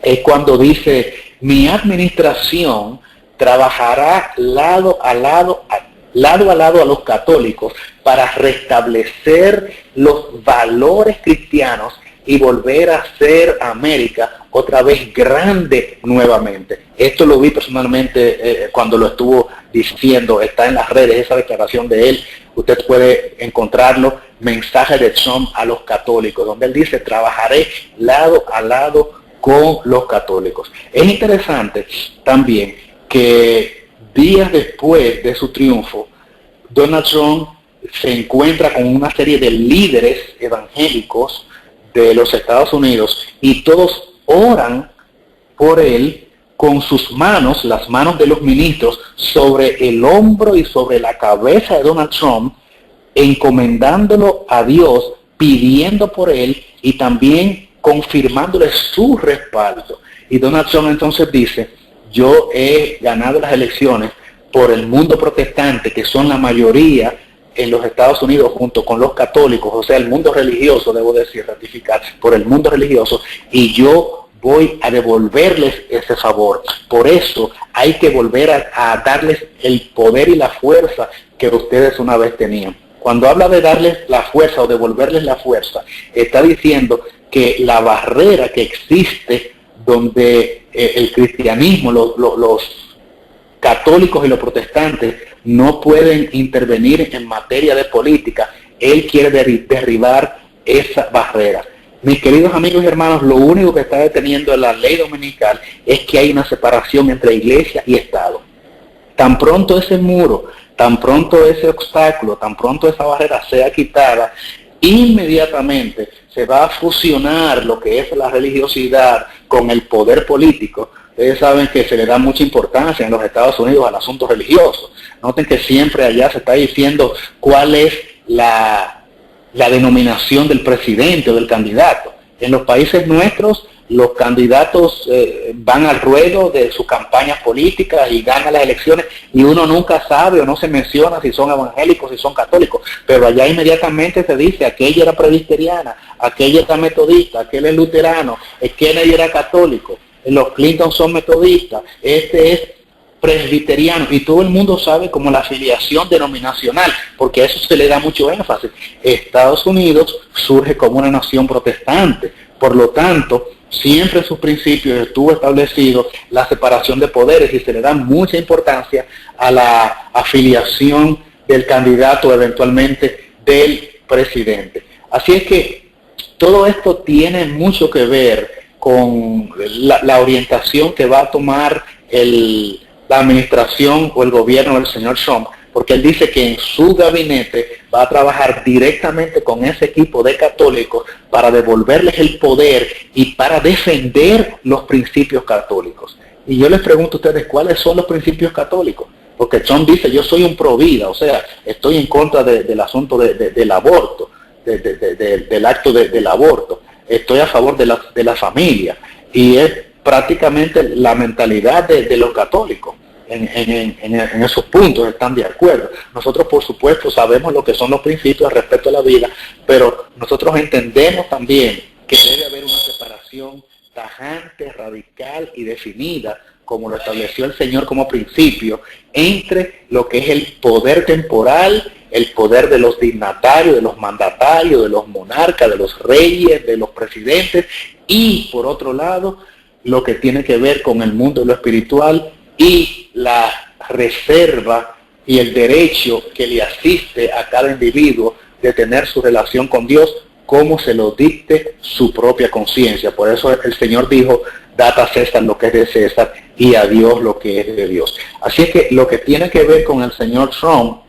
es cuando dice, mi administración trabajará lado a lado a los católicos para restablecer los valores cristianos y volver a ser América otra vez grande nuevamente. Esto lo vi personalmente cuando lo estuvo diciendo, está en las redes esa declaración de él, usted puede encontrarlo, mensaje de Trump a los católicos, donde él dice, trabajaré lado a lado con los católicos. Es interesante también que días después de su triunfo, Donald Trump se encuentra con una serie de líderes evangélicos de los Estados Unidos y todos oran por él con sus manos, las manos de los ministros, sobre el hombro y sobre la cabeza de Donald Trump, encomendándolo a Dios, pidiendo por él y también confirmándole su respaldo. Y Donald Trump entonces dice, yo he ganado las elecciones por el mundo protestante, que son la mayoría en los Estados Unidos junto con los católicos, o sea, el mundo religioso, debo decir, ratificar, por el mundo religioso, y yo voy a devolverles ese favor. Por eso hay que volver a darles el poder y la fuerza que ustedes una vez tenían. Cuando habla de darles la fuerza o devolverles la fuerza, está diciendo que la barrera que existe donde el cristianismo, los católicos y los protestantes no pueden intervenir en materia de política, él quiere derribar esa barrera. Mis queridos amigos y hermanos, lo único que está deteniendo la ley dominical es que hay una separación entre iglesia y Estado. Tan pronto ese muro, tan pronto ese obstáculo, tan pronto esa barrera sea quitada, inmediatamente se va a fusionar lo que es la religiosidad con el poder político. Ustedes saben que se le da mucha importancia en los Estados Unidos al asunto religioso. Noten que siempre allá se está diciendo cuál es la denominación del presidente o del candidato. En los países nuestros, los candidatos van al ruedo de sus campañas políticas y ganan las elecciones y uno nunca sabe o no se menciona si son evangélicos, si son católicos, pero allá inmediatamente se dice, aquella era presbiteriana, aquella era metodista, aquel es luterano, Kennedy era católico, los Clinton son metodistas, este es presbiteriano, y todo el mundo sabe como la afiliación denominacional, porque a eso se le da mucho énfasis. Estados Unidos surge como una nación protestante, por lo tanto, siempre en sus principios estuvo establecido la separación de poderes y se le da mucha importancia a la afiliación del candidato, eventualmente del presidente. Así es que todo esto tiene mucho que ver con la orientación que va a tomar la administración o el gobierno del señor Trump, porque él dice que en su gabinete va a trabajar directamente con ese equipo de católicos para devolverles el poder y para defender los principios católicos. Y yo les pregunto a ustedes, ¿cuáles son los principios católicos? Porque Trump dice, yo soy un pro vida, o sea, estoy en contra del asunto del aborto, del acto del aborto, estoy a favor de la familia, y es prácticamente la mentalidad de los católicos. En esos puntos están de acuerdo. Nosotros, por supuesto, sabemos lo que son los principios respecto a la vida, pero nosotros entendemos también que debe haber una separación tajante, radical y definida, como lo estableció el Señor como principio, entre lo que es el poder temporal, el poder de los dignatarios, de los mandatarios, de los monarcas, de los reyes, de los presidentes, y por otro lado, lo que tiene que ver con el mundo de lo espiritual y la reserva y el derecho que le asiste a cada individuo de tener su relación con Dios como se lo dicte su propia conciencia. Por eso el Señor dijo, dad a César lo que es de César y a Dios lo que es de Dios. Así es que lo que tiene que ver con el señor Trump,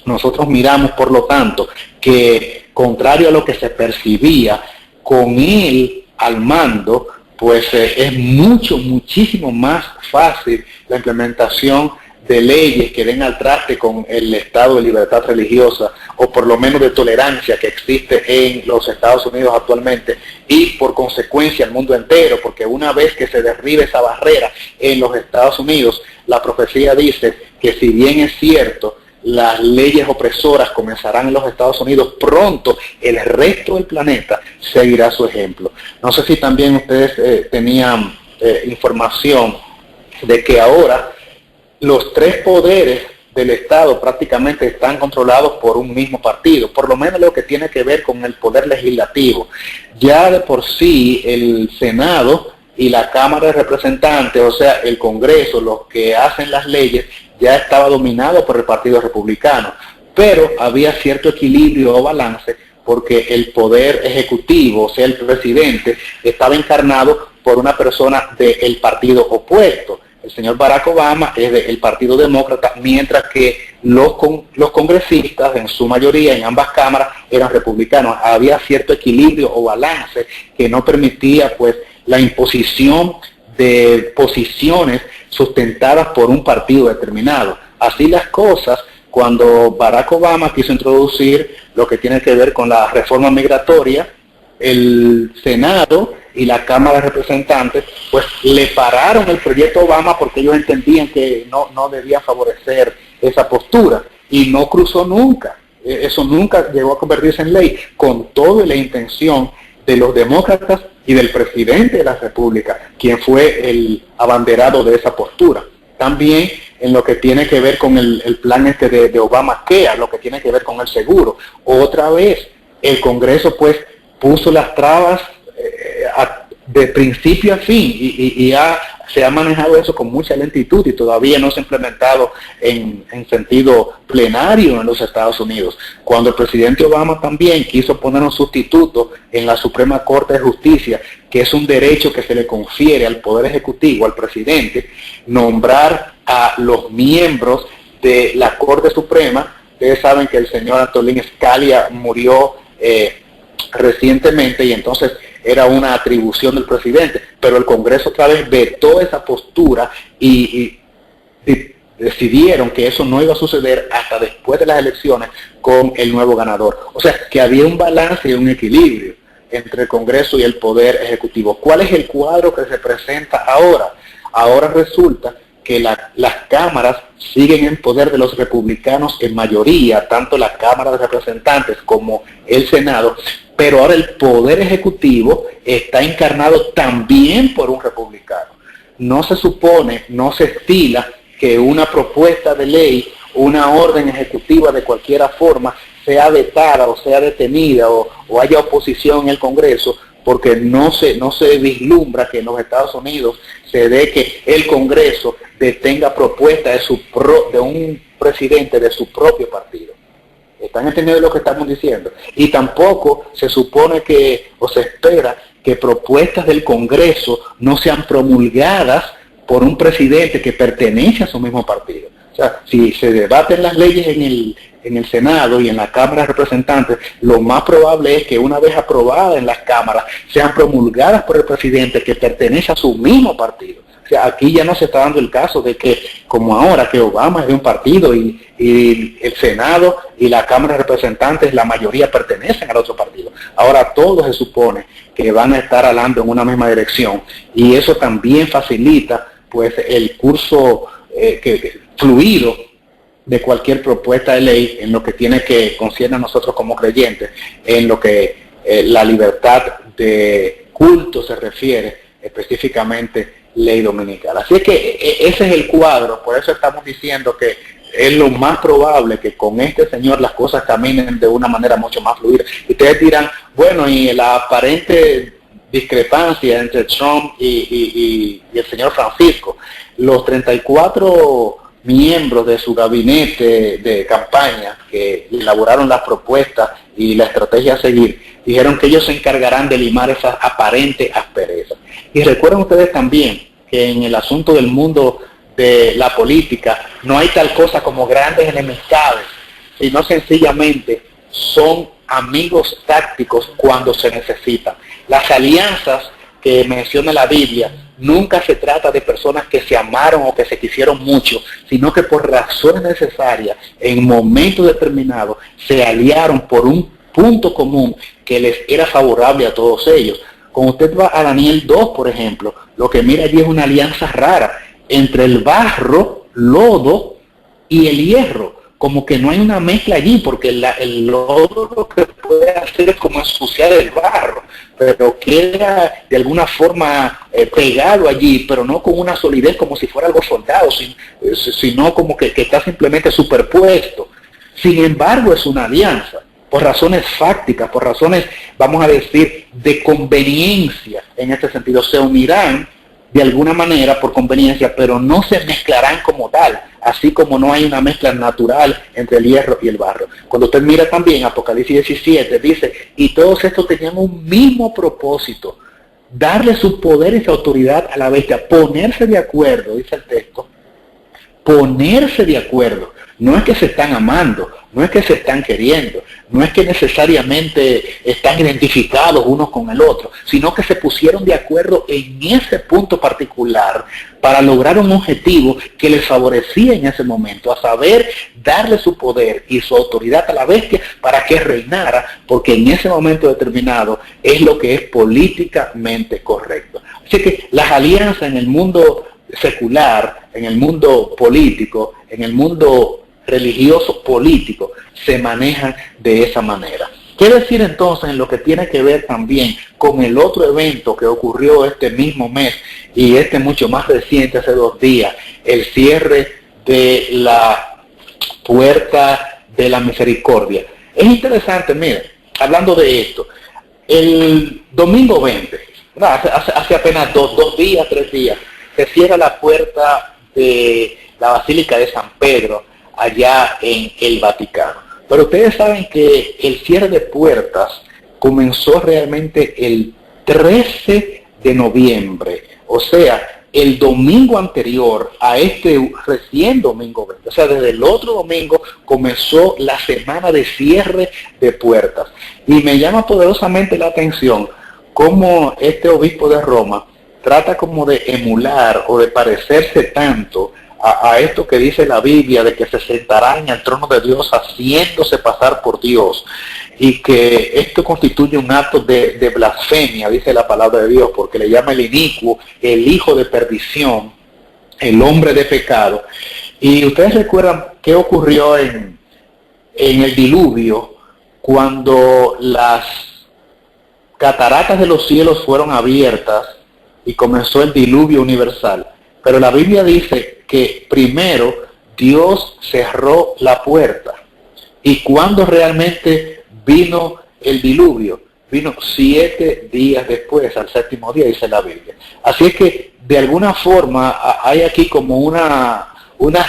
nosotros miramos por lo tanto que contrario a lo que se percibía, con él al mando, pues es muchísimo más fácil la implementación de leyes que den al traste con el estado de libertad religiosa, o por lo menos de tolerancia que existe en los Estados Unidos actualmente, y por consecuencia el mundo entero, porque una vez que se derribe esa barrera en los Estados Unidos, la profecía dice que si bien es cierto, las leyes opresoras comenzarán en los Estados Unidos, pronto el resto del planeta seguirá su ejemplo. No sé si también ustedes tenían información de que ahora los tres poderes del Estado prácticamente están controlados por un mismo partido, por lo menos lo que tiene que ver con el poder legislativo. Ya de por sí el Senado y la Cámara de Representantes, o sea, el Congreso, los que hacen las leyes, ya estaba dominado por el Partido Republicano, pero había cierto equilibrio o balance porque el poder ejecutivo, o sea, el presidente, estaba encarnado por una persona del partido opuesto. El señor Barack Obama es del Partido Demócrata, mientras que los congresistas, en su mayoría, en ambas cámaras, eran republicanos. Había cierto equilibrio o balance que no permitía, pues, la imposición de posiciones sustentadas por un partido determinado. Así las cosas, cuando Barack Obama quiso introducir lo que tiene que ver con la reforma migratoria, el Senado y la Cámara de Representantes pues le pararon el proyecto Obama porque ellos entendían que no debía favorecer esa postura, y no cruzó nunca. Eso nunca llegó a convertirse en ley, con toda la intención de los demócratas y del presidente de la República, quien fue el abanderado de esa postura. También en lo que tiene que ver con el plan de Obamacare, lo que tiene que ver con el seguro. Otra vez, el Congreso pues puso las trabas de principio a fin y se ha manejado eso con mucha lentitud y todavía no se ha implementado en sentido plenario en los Estados Unidos. Cuando el presidente Obama también quiso poner un sustituto en la Suprema Corte de Justicia, que es un derecho que se le confiere al Poder Ejecutivo, al presidente, nombrar a los miembros de la Corte Suprema. Ustedes saben que el señor Antonin Scalia murió recientemente y entonces era una atribución del presidente, pero el Congreso otra vez vetó esa postura y decidieron que eso no iba a suceder hasta después de las elecciones con el nuevo ganador. O sea, que había un balance y un equilibrio entre el Congreso y el Poder Ejecutivo. ¿Cuál es el cuadro que se presenta ahora? Ahora resulta que las cámaras siguen en poder de los republicanos en mayoría, tanto la Cámara de Representantes como el Senado, pero ahora el Poder Ejecutivo está encarnado también por un republicano. No se supone, no se estila que una propuesta de ley, una orden ejecutiva de cualquier forma, sea vetada o sea detenida o haya oposición en el Congreso, porque no se vislumbra que en los Estados Unidos se dé que el Congreso detenga propuestas de un presidente de su propio partido. ¿Están entendiendo lo que estamos diciendo? Y tampoco se supone que, o se espera, que propuestas del Congreso no sean promulgadas por un presidente que pertenece a su mismo partido. O sea, si se debaten las leyes en el Senado y en la Cámara de Representantes, lo más probable es que una vez aprobadas en las cámaras, sean promulgadas por el presidente que pertenece a su mismo partido. O sea, aquí ya no se está dando el caso de que, como ahora, que Obama es de un partido y el Senado y la Cámara de Representantes, la mayoría pertenecen al otro partido. Ahora todos se supone que van a estar hablando en una misma dirección, y eso también facilita pues el curso fluido de cualquier propuesta de ley en lo que concierne a nosotros como creyentes, en lo que la libertad de culto se refiere, específicamente ley dominical. Así es que ese es el cuadro, por eso estamos diciendo que es lo más probable que con este señor las cosas caminen de una manera mucho más fluida. Y ustedes dirán, bueno, y la aparente discrepancia entre Trump y el señor Francisco, los 34 miembros de su gabinete de campaña que elaboraron las propuestas y la estrategia a seguir, dijeron que ellos se encargarán de limar esa aparente aspereza. Y recuerden ustedes también que en el asunto del mundo de la política no hay tal cosa como grandes enemistades, sino sencillamente son amigos tácticos cuando se necesitan. Las alianzas que menciona la Biblia, nunca se trata de personas que se amaron o que se quisieron mucho, sino que por razones necesarias, en momentos determinados, se aliaron por un punto común que les era favorable a todos ellos. Cuando usted va a Daniel 2, por ejemplo, lo que mira allí es una alianza rara entre el barro, lodo y el hierro. Como que no hay una mezcla allí, porque el lodo lo que puede hacer es como ensuciar el barro, pero queda de alguna forma pegado allí, pero no con una solidez como si fuera algo soldado, sino como que está simplemente superpuesto. Sin embargo, es una alianza, por razones fácticas, por razones, vamos a decir, de conveniencia. En este sentido, se unirán de alguna manera por conveniencia, pero no se mezclarán como tal, así como no hay una mezcla natural entre el hierro y el barro. Cuando usted mira también Apocalipsis 17, dice, y todos estos tenían un mismo propósito, darle su poder y su autoridad a la bestia, ponerse de acuerdo, dice el texto, ponerse de acuerdo. No es que se están amando, no es que se están queriendo, no es que necesariamente están identificados unos con el otro, sino que se pusieron de acuerdo en ese punto particular para lograr un objetivo que les favorecía en ese momento, a saber, darle su poder y su autoridad a la bestia para que reinara, porque en ese momento determinado es lo que es políticamente correcto. Así que las alianzas en el mundo secular, en el mundo político, en el mundo religioso político, se manejan de esa manera. ¿Qué decir entonces en lo que tiene que ver también con el otro evento que ocurrió este mismo mes y mucho más reciente, hace 2 días, el cierre de la Puerta de la Misericordia? Es interesante, miren, hablando de esto, el domingo 20, hace apenas 2 días, 3 días, se cierra la puerta de la Basílica de San Pedro, allá en el Vaticano. Pero ustedes saben que el cierre de puertas comenzó realmente el 13 de noviembre, o sea, el domingo anterior a este recién domingo 20. O sea, desde el otro domingo comenzó la semana de cierre de puertas. Y me llama poderosamente la atención cómo este obispo de Roma trata como de emular o de parecerse tanto a esto que dice la Biblia de que se sentará en el trono de Dios haciéndose pasar por Dios, y que esto constituye un acto de blasfemia, dice la palabra de Dios, porque le llama el inicuo, el hijo de perdición, el hombre de pecado. Y ustedes recuerdan qué ocurrió en el diluvio, cuando las cataratas de los cielos fueron abiertas y comenzó el diluvio universal. Pero la Biblia dice que primero Dios cerró la puerta. Y cuando realmente vino el diluvio, vino 7 días después, al 7º día, dice la Biblia. Así es que de alguna forma hay aquí como una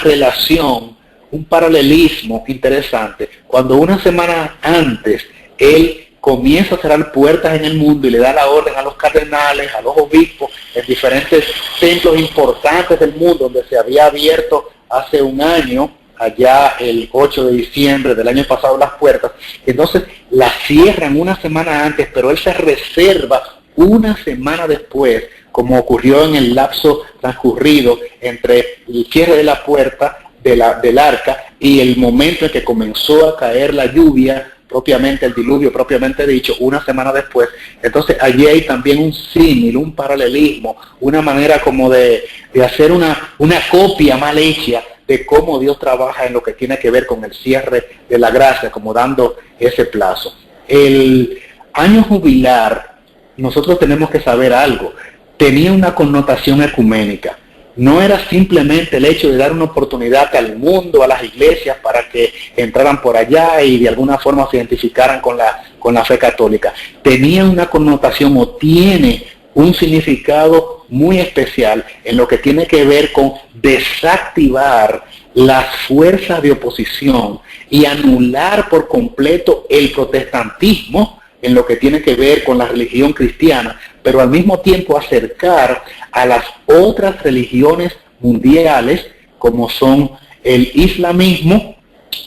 relación, un paralelismo interesante. Cuando una semana antes Él comienza a cerrar puertas en el mundo y le da la orden a los cardenales, a los obispos, en diferentes templos importantes del mundo, donde se había abierto hace un año, allá el 8 de diciembre del año pasado, las puertas. Entonces las cierran una semana antes, pero Él se reserva una semana después, como ocurrió en el lapso transcurrido entre el cierre de la puerta del arca y el momento en que comenzó a caer la lluvia, propiamente el diluvio propiamente dicho, una semana después. Entonces allí hay también un símil, un paralelismo, una manera como de hacer una copia mal hecha de cómo Dios trabaja en lo que tiene que ver con el cierre de la gracia, como dando ese plazo. El año jubilar, nosotros tenemos que saber algo, tenía una connotación ecuménica. No era simplemente el hecho de dar una oportunidad al mundo, a las iglesias, para que entraran por allá y de alguna forma se identificaran con la fe católica. Tenía una connotación, o tiene un significado muy especial en lo que tiene que ver con desactivar las fuerzas de oposición y anular por completo el protestantismo en lo que tiene que ver con la religión cristiana, pero al mismo tiempo acercar a las otras religiones mundiales, como son el islamismo,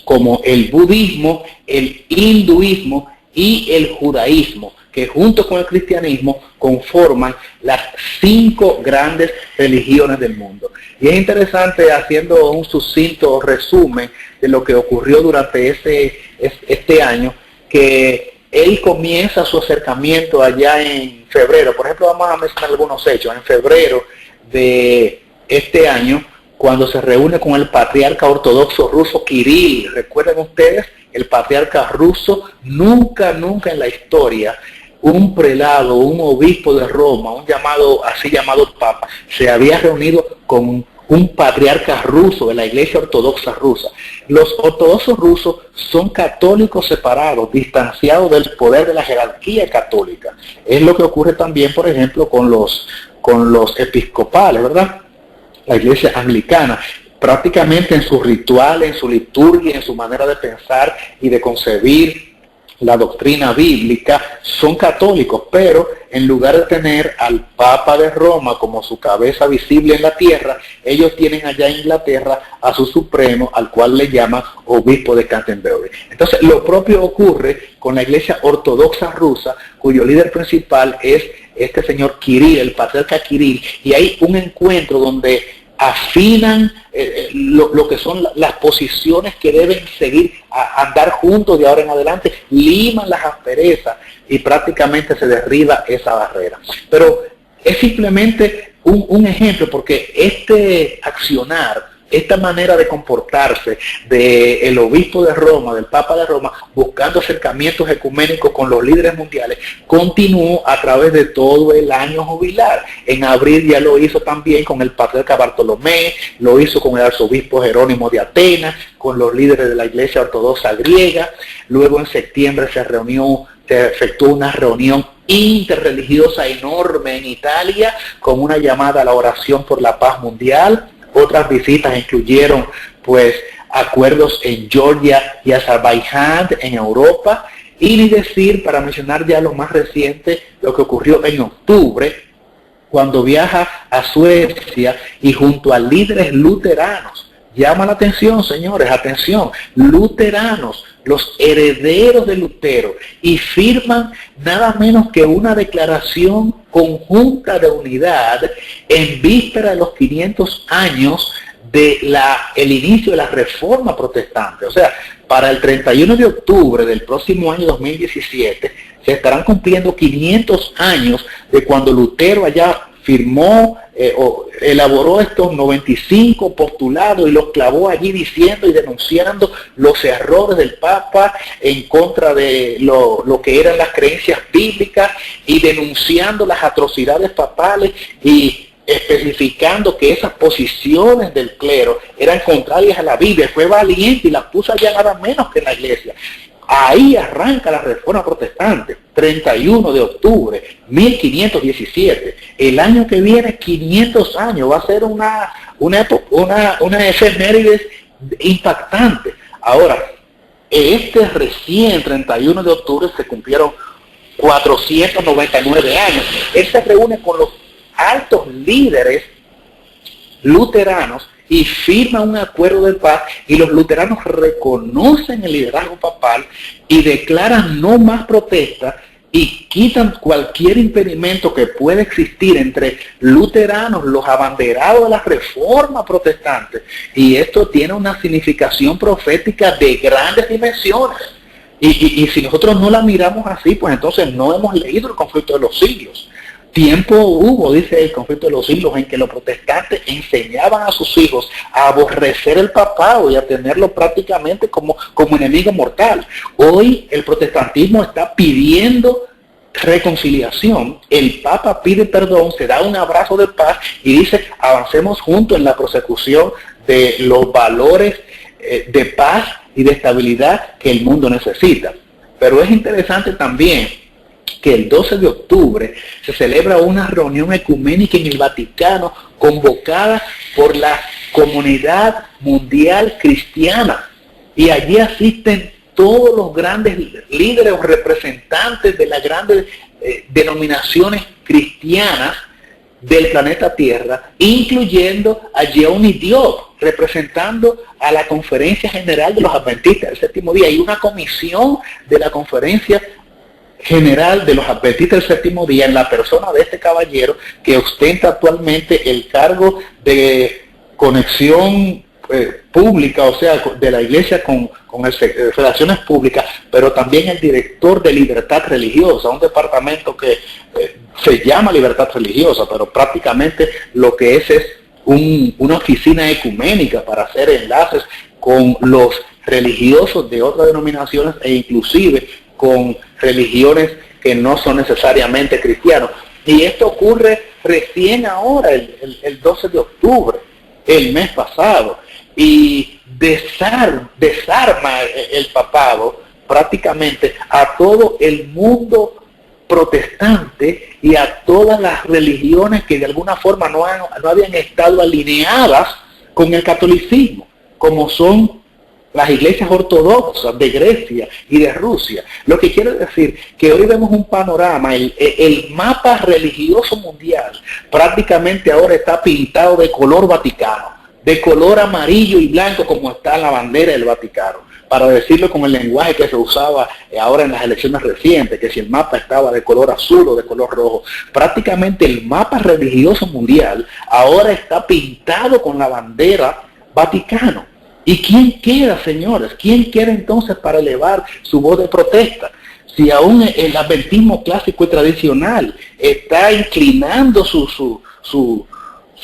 como el budismo, el hinduismo y el judaísmo, que junto con el cristianismo conforman las 5 grandes religiones del mundo. Y es interesante, haciendo un sucinto resumen de lo que ocurrió durante este año, que él comienza su acercamiento allá en febrero. Por ejemplo, vamos a mencionar algunos hechos. En febrero de este año, cuando se reúne con el patriarca ortodoxo ruso Kirill. ¿Recuerdan ustedes? El patriarca ruso, nunca en la historia un prelado, un obispo de Roma, así llamado papa, se había reunido con un patriarca ruso de la iglesia ortodoxa rusa. Los ortodoxos rusos son católicos separados, distanciados del poder de la jerarquía católica. Es lo que ocurre también, por ejemplo, con los episcopales, ¿verdad? La iglesia anglicana, prácticamente en sus rituales, en su liturgia, en su manera de pensar y de concebir la doctrina bíblica, son católicos, pero en lugar de tener al Papa de Roma como su cabeza visible en la tierra, ellos tienen allá en Inglaterra a su supremo, al cual le llaman obispo de Canterbury. Entonces, lo propio ocurre con la iglesia ortodoxa rusa, cuyo líder principal es este señor Kirill, el patriarca Kirill, y hay un encuentro donde afinan lo que son las posiciones que deben seguir a andar juntos de ahora en adelante, liman las asperezas y prácticamente se derriba esa barrera. Pero es simplemente un ejemplo, porque este accionar, esta manera de comportarse del obispo de Roma, del Papa de Roma, buscando acercamientos ecuménicos con los líderes mundiales, continuó a través de todo el año jubilar. En abril ya lo hizo también con el patriarca Bartolomé, lo hizo con el arzobispo Jerónimo de Atenas, con los líderes de la iglesia ortodoxa griega. Luego en septiembre se efectuó una reunión interreligiosa enorme en Italia, con una llamada a la oración por la paz mundial. Otras visitas incluyeron pues acuerdos en Georgia y Azerbaiyán en Europa, y ni decir, para mencionar ya lo más reciente, lo que ocurrió en octubre, cuando viaja a Suecia y junto a líderes luteranos. Llama la atención, señores, atención, luteranos, los herederos de Lutero, y firman nada menos que una declaración conjunta de unidad en víspera de los 500 años el inicio de la Reforma Protestante. O sea, para el 31 de octubre del próximo año 2017 se estarán cumpliendo 500 años de cuando Lutero allá firmó o elaboró estos 95 postulados y los clavó allí diciendo y denunciando los errores del Papa en contra de lo que eran las creencias bíblicas y denunciando las atrocidades papales y especificando que esas posiciones del clero eran contrarias a la Biblia. Fue valiente y las puso allá nada menos que en la iglesia. Ahí arranca la Reforma Protestante, 31 de octubre, 1517. El año que viene, 500 años, va a ser una efemérides impactante. Ahora, recién 31 de octubre se cumplieron 499 años. Él se reúne con los altos líderes luteranos y firma un acuerdo de paz, y los luteranos reconocen el liderazgo papal y declaran no más protestas y quitan cualquier impedimento que pueda existir entre luteranos, los abanderados de la Reforma Protestante, y esto tiene una significación profética de grandes dimensiones. Y si nosotros no la miramos así, pues entonces no hemos leído el conflicto de los siglos. Tiempo hubo, dice el conflicto de los siglos, en que los protestantes enseñaban a sus hijos a aborrecer el papado y a tenerlo prácticamente como enemigo mortal. Hoy el protestantismo está pidiendo reconciliación, el Papa pide perdón, se da un abrazo de paz y dice: avancemos juntos en la prosecución de los valores de paz y de estabilidad que el mundo necesita. Pero es interesante también que el 12 de octubre se celebra una reunión ecuménica en el Vaticano convocada por la Comunidad Mundial Cristiana, y allí asisten todos los grandes líderes o representantes de las grandes denominaciones cristianas del planeta Tierra, incluyendo a Giovanni Diop, representando a la Conferencia General de los Adventistas del Séptimo Día. Hay una comisión de la Conferencia General de los Adventistas del Séptimo Día en la persona de este caballero, que ostenta actualmente el cargo de conexión pública, o sea, de la iglesia con relaciones públicas, pero también el director de libertad religiosa, un departamento que se llama libertad religiosa, pero prácticamente lo que es una oficina ecuménica para hacer enlaces con los religiosos de otras denominaciones e inclusive con religiones que no son necesariamente cristianos. Y esto ocurre recién ahora, el 12 de octubre, el mes pasado, y desarma el papado prácticamente a todo el mundo protestante y a todas las religiones que de alguna forma no habían estado alineadas con el catolicismo, como son las iglesias ortodoxas de Grecia y de Rusia. Lo que quiere decir que hoy vemos un panorama, el mapa religioso mundial prácticamente ahora está pintado de color vaticano, de color amarillo y blanco, como está la bandera del Vaticano, para decirlo con el lenguaje que se usaba ahora en las elecciones recientes, que si el mapa estaba de color azul o de color rojo. Prácticamente el mapa religioso mundial ahora está pintado con la bandera Vaticano. ¿Y quién queda, señores? ¿Quién queda entonces para elevar su voz de protesta? Si aún el adventismo clásico y tradicional está inclinando su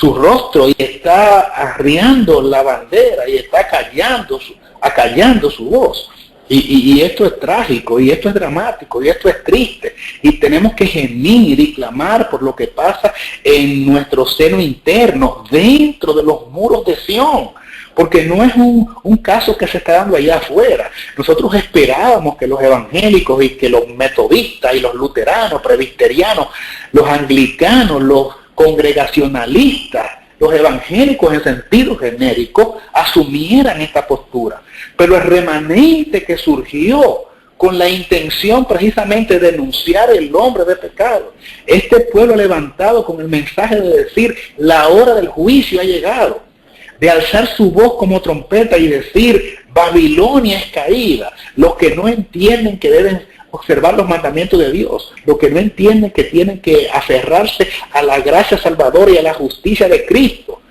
rostro y está arriando la bandera y está acallando su voz. Y esto es trágico, y esto es dramático, y esto es triste. Y tenemos que gemir y clamar por lo que pasa en nuestro seno interno, dentro de los muros de Sión. Porque no es un caso que se está dando allá afuera. Nosotros esperábamos que los evangélicos y que los metodistas y los luteranos, presbiterianos, los anglicanos, los congregacionalistas, los evangélicos en sentido genérico, asumieran esta postura. Pero el remanente que surgió con la intención precisamente de denunciar el hombre de pecado, este pueblo levantado con el mensaje de decir: la hora del juicio ha llegado, de alzar su voz como trompeta y decir: Babilonia es caída. Los que no entienden que deben observar los mandamientos de Dios, los que no entienden que tienen que aferrarse a la gracia salvadora y a la justicia de Cristo,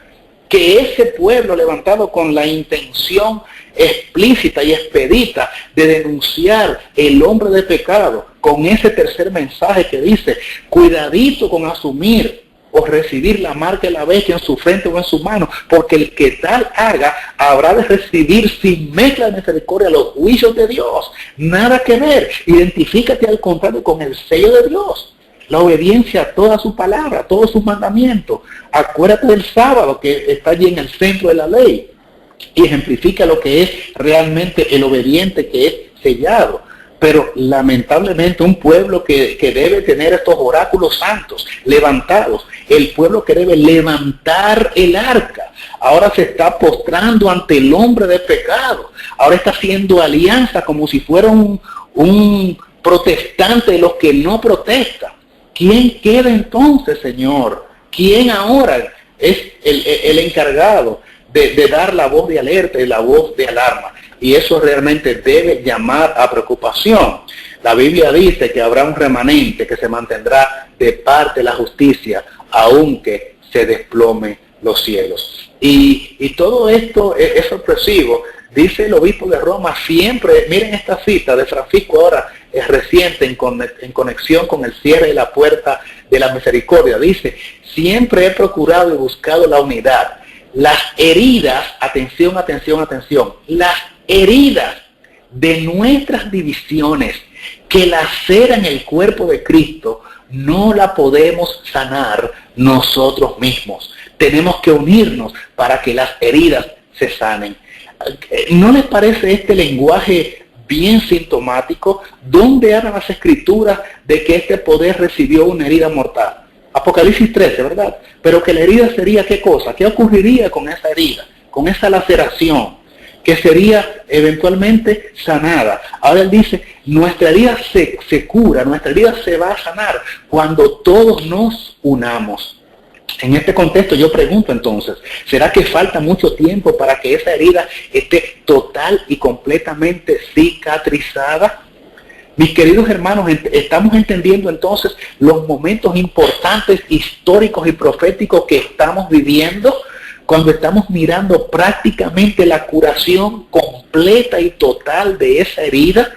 que ese pueblo levantado con la intención explícita y expedita de denunciar el hombre de pecado, con ese tercer mensaje que dice, cuidadito con asumir o recibir la marca de la bestia en su frente o en su mano, porque el que tal haga habrá de recibir sin mezcla de misericordia los juicios de Dios. Nada que ver. Identifícate al contrario con el sello de Dios. La obediencia a toda su palabra, a todos sus mandamientos. Acuérdate del sábado que está allí en el centro de la ley y ejemplifica lo que es realmente el obediente que es sellado. Pero lamentablemente un pueblo que debe tener estos oráculos santos levantados, el pueblo que debe levantar el arca, ahora se está postrando ante el hombre de pecado, ahora está haciendo alianza como si fuera un protestante de los que no protestan. ¿Quién queda entonces, Señor? ¿Quién ahora es el encargado de dar la voz de alerta y la voz de alarma? Y eso realmente debe llamar a preocupación. La Biblia dice que habrá un remanente que se mantendrá de parte de la justicia, aunque se desplome los cielos. Y todo esto es sorpresivo. Dice el obispo de Roma siempre, miren esta cita de Francisco ahora, es reciente en conexión con el cierre de la puerta de la misericordia. Dice, siempre he procurado y buscado la unidad. Las heridas, atención, atención, atención, las heridas de nuestras divisiones que laceran el cuerpo de Cristo, no la podemos sanar nosotros mismos. Tenemos que unirnos para que las heridas se sanen. ¿No les parece este lenguaje bien sintomático? ¿Dónde hablan las escrituras de que este poder recibió una herida mortal? Apocalipsis 13, ¿verdad? Pero que la herida sería ¿qué cosa? ¿Qué ocurriría con esa herida? Con esa laceración, que sería eventualmente sanada. Ahora él dice, nuestra herida se cura, nuestra herida se va a sanar cuando todos nos unamos. En este contexto yo pregunto entonces, ¿será que falta mucho tiempo para que esa herida esté total y completamente cicatrizada? Mis queridos hermanos, estamos entendiendo entonces los momentos importantes, históricos y proféticos que estamos viviendo cuando estamos mirando prácticamente la curación completa y total de esa herida.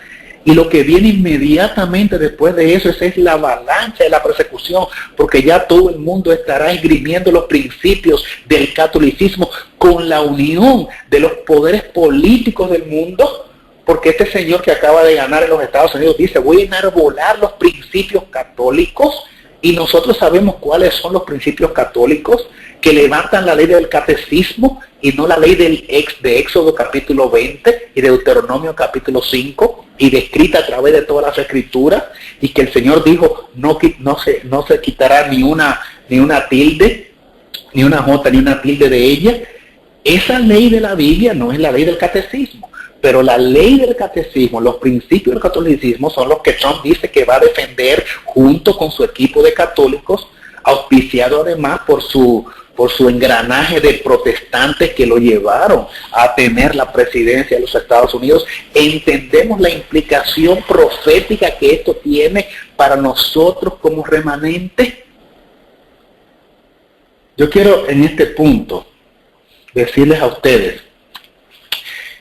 Y lo que viene inmediatamente después de eso es la avalancha de la persecución, porque ya todo el mundo estará esgrimiendo los principios del catolicismo con la unión de los poderes políticos del mundo, porque este señor que acaba de ganar en los Estados Unidos dice, voy a enarbolar los principios católicos, y nosotros sabemos cuáles son los principios católicos, que levantan la ley del catecismo y no la ley de Éxodo capítulo 20 y de Deuteronomio capítulo 5 y descrita a través de todas las escrituras, y que el Señor dijo no se quitará ni una tilde, ni una jota, ni una tilde de ella. Esa ley de la Biblia no es la ley del catecismo, pero la ley del catecismo, los principios del catolicismo son los que Trump dice que va a defender junto con su equipo de católicos, auspiciado además por su engranaje de protestantes que lo llevaron a tener la presidencia de los Estados Unidos. Entendemos la implicación profética que esto tiene para nosotros como remanente. Yo quiero en este punto decirles a ustedes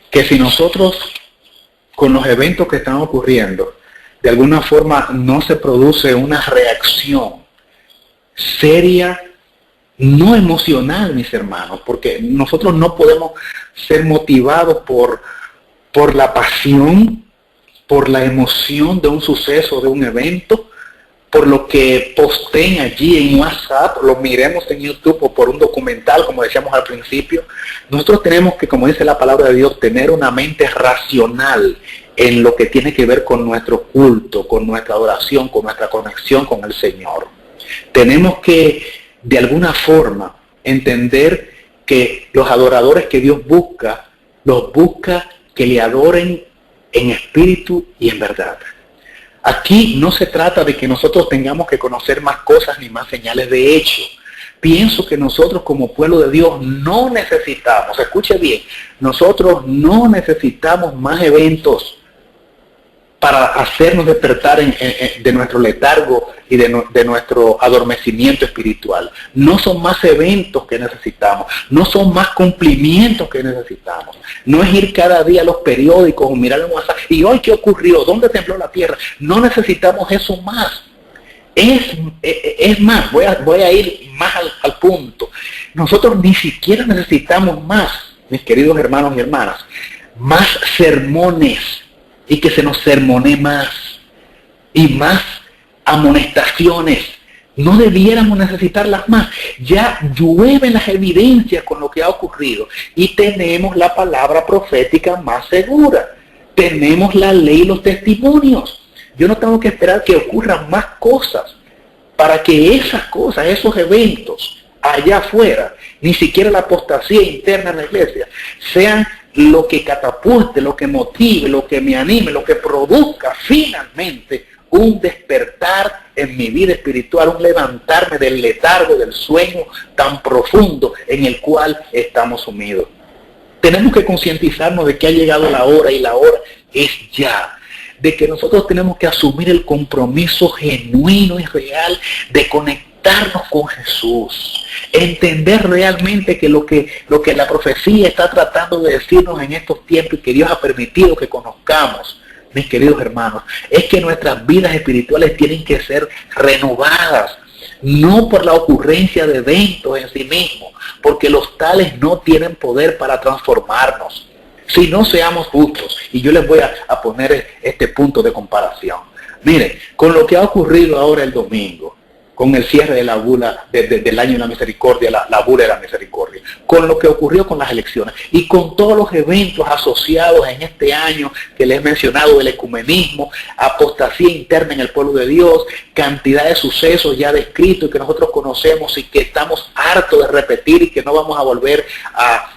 que si nosotros con los eventos que están ocurriendo, de alguna forma no se produce una reacción seria, no emocional, mis hermanos, porque nosotros no podemos ser motivados por la pasión, por la emoción de un suceso, de un evento, por lo que posteen allí en WhatsApp, lo miremos en YouTube o por un documental, como decíamos al principio. Nosotros tenemos que, como dice la palabra de Dios, tener una mente racional en lo que tiene que ver con nuestro culto, con nuestra adoración, con nuestra conexión con el Señor. Tenemos que, de alguna forma, entender que los adoradores que Dios busca, los busca que le adoren en espíritu y en verdad. Aquí no se trata de que nosotros tengamos que conocer más cosas ni más señales de hecho. Pienso que nosotros como pueblo de Dios no necesitamos, escuche bien, nosotros no necesitamos más eventos. para hacernos despertar de nuestro letargo y de nuestro adormecimiento espiritual. No son más eventos que necesitamos, no son más cumplimientos que necesitamos. No es ir cada día a los periódicos o mirar en WhatsApp, ¿y hoy qué ocurrió? ¿Dónde tembló la tierra? No necesitamos eso más. Es más, voy a ir más al punto. Nosotros ni siquiera necesitamos más, mis queridos hermanos y hermanas, más sermones y que se nos sermone más y más amonestaciones. No debiéramos necesitarlas más. Ya llueven las evidencias con lo que ha ocurrido y tenemos la palabra profética más segura. Tenemos la ley y los testimonios. Yo no tengo que esperar que ocurran más cosas para que esas cosas, esos eventos allá afuera, ni siquiera la apostasía interna en la iglesia, sean lo que catapulte, lo que motive, lo que me anime, lo que produzca finalmente un despertar en mi vida espiritual, un levantarme del letargo, del sueño tan profundo en el cual estamos sumidos. Tenemos que concientizarnos de que ha llegado la hora y la hora es ya. De que nosotros tenemos que asumir el compromiso genuino y real de conectarnos con Jesús. Entender realmente que lo que la profecía está tratando de decirnos en estos tiempos y que Dios ha permitido que conozcamos, mis queridos hermanos, es que nuestras vidas espirituales tienen que ser renovadas, no por la ocurrencia de eventos en sí mismos, porque los tales no tienen poder para transformarnos. Si no seamos justos, y yo les voy a poner este punto de comparación. Miren, con lo que ha ocurrido ahora el domingo, con el cierre de la bula del año de la misericordia, la bula de la misericordia, con lo que ocurrió con las elecciones y con todos los eventos asociados en este año que les he mencionado, el ecumenismo, apostasía interna en el pueblo de Dios, cantidad de sucesos ya descritos y que nosotros conocemos y que estamos hartos de repetir y que no vamos a volver a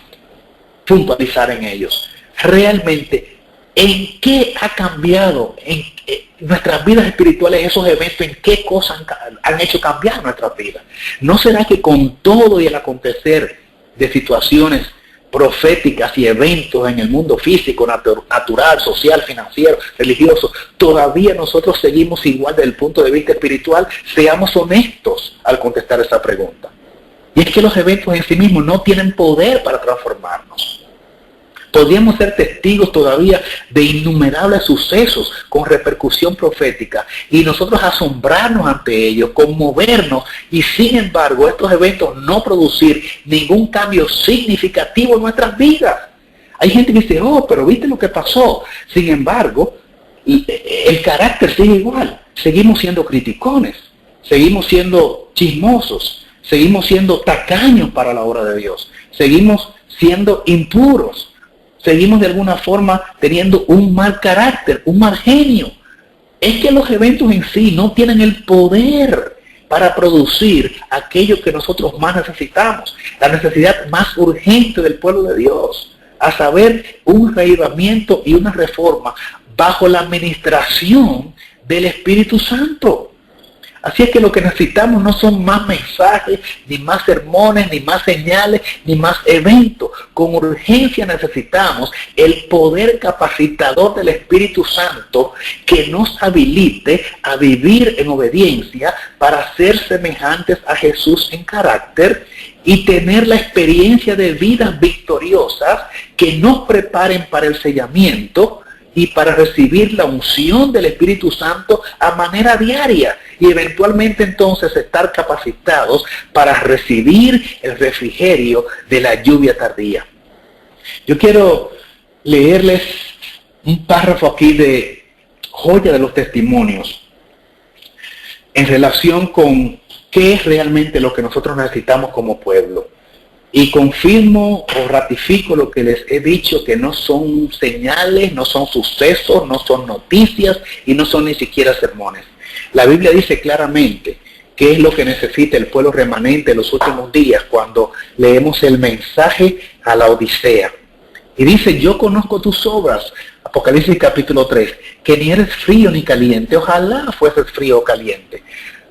puntualizar en ellos. Realmente, ¿en qué ha cambiado en nuestras vidas espirituales esos eventos? ¿En qué cosas han hecho cambiar nuestras vidas? ¿No será que con todo y el acontecer de situaciones proféticas y eventos en el mundo físico, natural, social, financiero, religioso, todavía nosotros seguimos igual desde el punto de vista espiritual? Seamos honestos al contestar esa pregunta. Y es que los eventos en sí mismos no tienen poder para transformarnos. Podríamos ser testigos todavía de innumerables sucesos con repercusión profética y nosotros asombrarnos ante ellos, conmovernos y sin embargo estos eventos no producir ningún cambio significativo en nuestras vidas. Hay gente que dice, oh, pero ¿viste lo que pasó? Sin embargo, el carácter sigue igual. Seguimos siendo criticones, seguimos siendo chismosos, seguimos siendo tacaños para la obra de Dios, seguimos siendo impuros. Seguimos de alguna forma teniendo un mal carácter, un mal genio. Es que los eventos en sí no tienen el poder para producir aquello que nosotros más necesitamos, la necesidad más urgente del pueblo de Dios, a saber, un reavivamiento y una reforma bajo la administración del Espíritu Santo. Así es que lo que necesitamos no son más mensajes, ni más sermones, ni más señales, ni más eventos. Con urgencia necesitamos el poder capacitador del Espíritu Santo que nos habilite a vivir en obediencia para ser semejantes a Jesús en carácter y tener la experiencia de vidas victoriosas que nos preparen para el sellamiento y para recibir la unción del Espíritu Santo a manera diaria y eventualmente entonces estar capacitados para recibir el refrigerio de la lluvia tardía. Yo quiero leerles un párrafo aquí de Joya de los Testimonios en relación con qué es realmente lo que nosotros necesitamos como pueblo. Y confirmo o ratifico lo que les he dicho, que no son señales, no son sucesos, no son noticias y no son ni siquiera sermones. La Biblia dice claramente qué es lo que necesita el pueblo remanente en los últimos días cuando leemos el mensaje a la Odisea. Y dice, yo conozco tus obras, Apocalipsis capítulo 3, que ni eres frío ni caliente, ojalá fueses frío o caliente.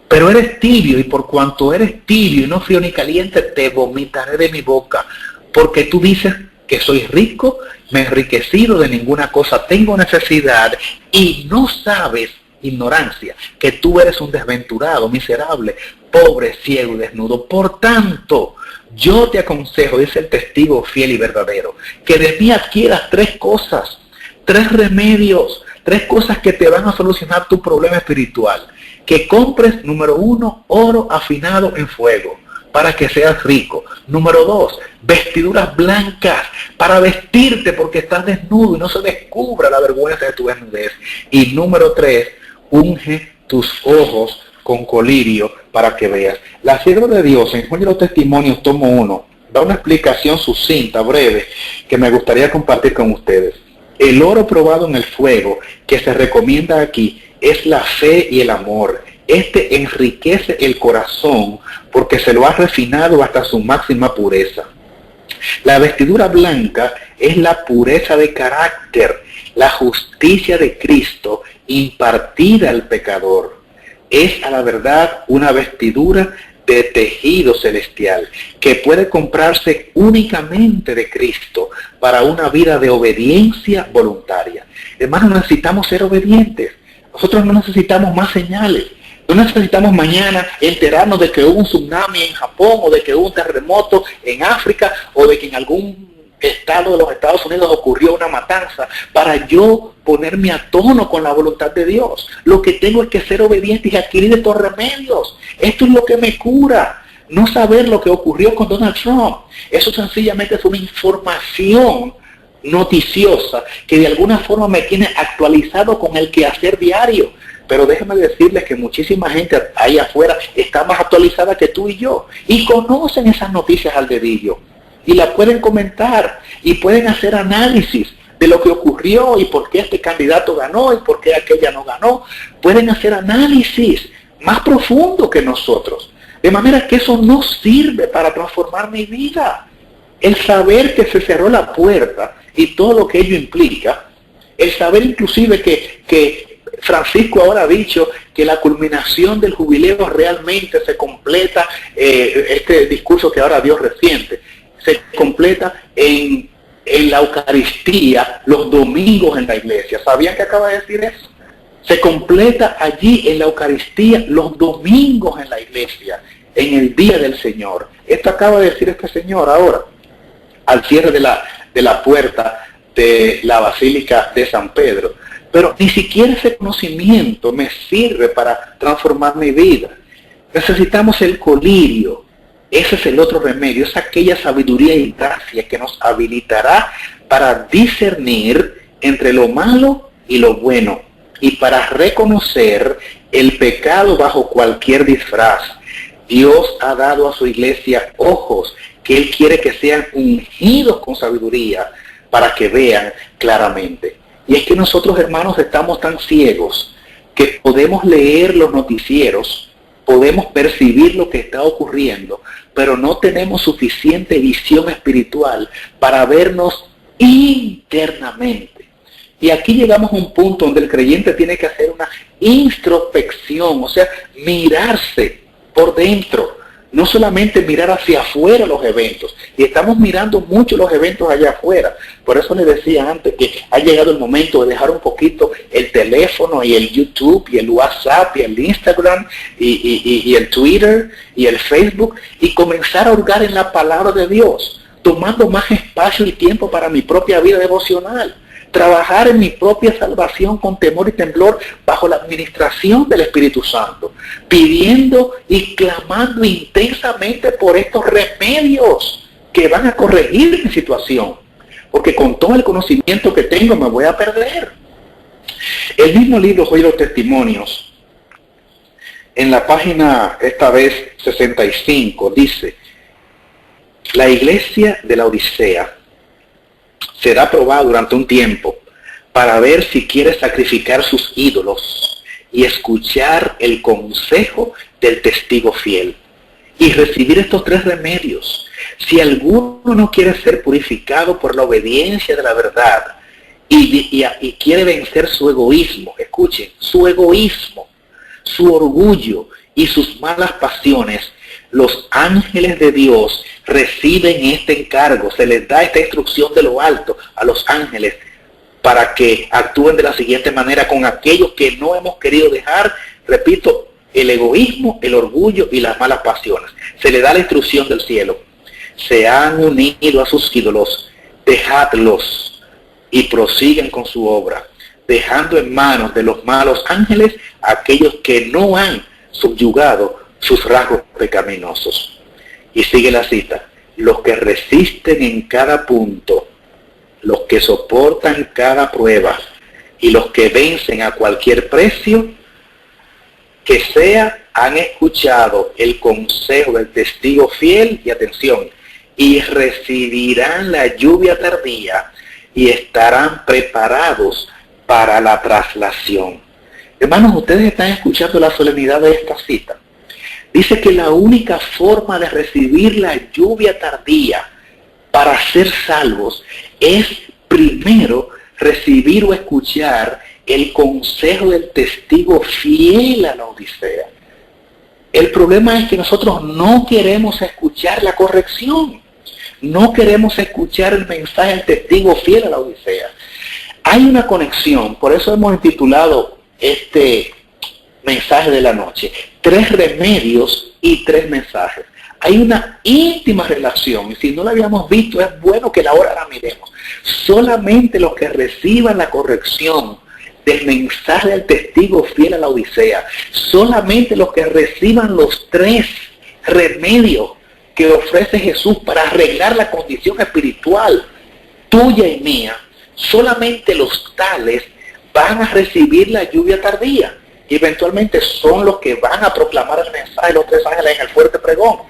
Pero eres tibio, y por cuanto eres tibio y no frío ni caliente, te vomitaré de mi boca. Porque tú dices, que soy rico, me he enriquecido, de ninguna cosa tengo necesidad, y no sabes, ignorancia, que tú eres un desventurado, miserable, pobre, ciego y desnudo. Por tanto, yo te aconsejo, dice el testigo fiel y verdadero, que de mí adquieras 3 cosas, 3 remedios, 3 cosas que te van a solucionar tu problema espiritual. Que compres, número 1, oro afinado en fuego, para que seas rico. Número 2, vestiduras blancas, para vestirte porque estás desnudo y no se descubra la vergüenza de tu desnudez. Y número 3, unge tus ojos con colirio para que veas. La sierva de Dios en Juan de los Testimonios, tomo 1, da una explicación sucinta, breve, que me gustaría compartir con ustedes. El oro probado en el fuego que se recomienda aquí es la fe y el amor. Este enriquece el corazón porque se lo ha refinado hasta su máxima pureza. La vestidura blanca es la pureza de carácter, la justicia de Cristo impartida al pecador. Es a la verdad una vestidura de tejido celestial que puede comprarse únicamente de Cristo para una vida de obediencia voluntaria. Hermanos, necesitamos ser obedientes. Nosotros no necesitamos más señales. No necesitamos mañana enterarnos de que hubo un tsunami en Japón, o de que hubo un terremoto en África, o de que en algún estado de los Estados Unidos ocurrió una matanza, para yo ponerme a tono con la voluntad de Dios. Lo que tengo es que ser obediente y adquirir estos remedios. Esto es lo que me cura. No saber lo que ocurrió con Donald Trump. Eso sencillamente es una información noticiosa que de alguna forma me tiene actualizado con el quehacer diario. Pero déjenme decirles que muchísima gente ahí afuera está más actualizada que tú y yo. Y conocen esas noticias al dedillo. Y la pueden comentar. Y pueden hacer análisis de lo que ocurrió y por qué este candidato ganó y por qué aquella no ganó. Pueden hacer análisis más profundo que nosotros. De manera que eso no sirve para transformar mi vida. El saber que se cerró la puerta y todo lo que ello implica. El saber inclusive que Francisco ahora ha dicho que la culminación del jubileo realmente se completa, este discurso que ahora Dios reciente, se completa en la Eucaristía los domingos en la iglesia. ¿Sabían que acaba de decir eso? Se completa allí en la Eucaristía los domingos en la iglesia, en el día del Señor. Esto acaba de decir este señor ahora, al cierre de la puerta de la Basílica de San Pedro. Pero ni siquiera ese conocimiento me sirve para transformar mi vida. Necesitamos el colirio. Ese es el otro remedio. Es aquella sabiduría y gracia que nos habilitará para discernir entre lo malo y lo bueno. Y para reconocer el pecado bajo cualquier disfraz. Dios ha dado a su iglesia ojos que Él quiere que sean ungidos con sabiduría para que vean claramente. Y es que nosotros, hermanos, estamos tan ciegos que podemos leer los noticieros, podemos percibir lo que está ocurriendo, pero no tenemos suficiente visión espiritual para vernos internamente. Y aquí llegamos a un punto donde el creyente tiene que hacer una introspección, o sea, mirarse por dentro. No solamente mirar hacia afuera los eventos, y estamos mirando mucho los eventos allá afuera. Por eso les decía antes que ha llegado el momento de dejar un poquito el teléfono y el YouTube y el WhatsApp y el Instagram y el Twitter y el Facebook y comenzar a hurgar en la palabra de Dios, tomando más espacio y tiempo para mi propia vida devocional. Trabajar en mi propia salvación con temor y temblor bajo la administración del Espíritu Santo, pidiendo y clamando intensamente por estos remedios que van a corregir mi situación, porque con todo el conocimiento que tengo me voy a perder. El mismo libro Juan de los Testimonios, en la página esta vez 65, dice: la iglesia de la Odisea será probada durante un tiempo para ver si quiere sacrificar sus ídolos y escuchar el consejo del testigo fiel y recibir estos 3 remedios. Si alguno no quiere ser purificado por la obediencia de la verdad y quiere vencer su egoísmo, escuchen, su egoísmo, su orgullo y sus malas pasiones, los ángeles de Dios reciben este encargo, se les da esta instrucción de lo alto a los ángeles para que actúen de la siguiente manera con aquellos que no hemos querido dejar, repito, el egoísmo, el orgullo y las malas pasiones. Se les da la instrucción del cielo. Se han unido a sus ídolos, dejadlos y prosiguen con su obra, dejando en manos de los malos ángeles a aquellos que no han subyugado sus rasgos pecaminosos. Y sigue la cita: los que resisten en cada punto, los que soportan cada prueba y los que vencen a cualquier precio que sea, han escuchado el consejo del testigo fiel, y atención, y recibirán la lluvia tardía y estarán preparados para la traslación. Hermanos, ustedes están escuchando la solemnidad de esta cita. Dice que la única forma de recibir la lluvia tardía para ser salvos es primero recibir o escuchar el consejo del testigo fiel a la Odisea. El problema es que nosotros no queremos escuchar la corrección, no queremos escuchar el mensaje del testigo fiel a la Odisea. Hay una conexión, por eso hemos titulado este mensaje de la noche: 3 remedios y 3 mensajes. Hay una íntima relación, y si no la habíamos visto, es bueno que ahora la miremos. Solamente los que reciban la corrección del mensaje del testigo fiel a la Odisea, solamente los que reciban los 3 remedios que ofrece Jesús para arreglar la condición espiritual tuya y mía, solamente los tales van a recibir la lluvia tardía, y eventualmente son los que van a proclamar el mensaje de los 3 ángeles en el fuerte pregón.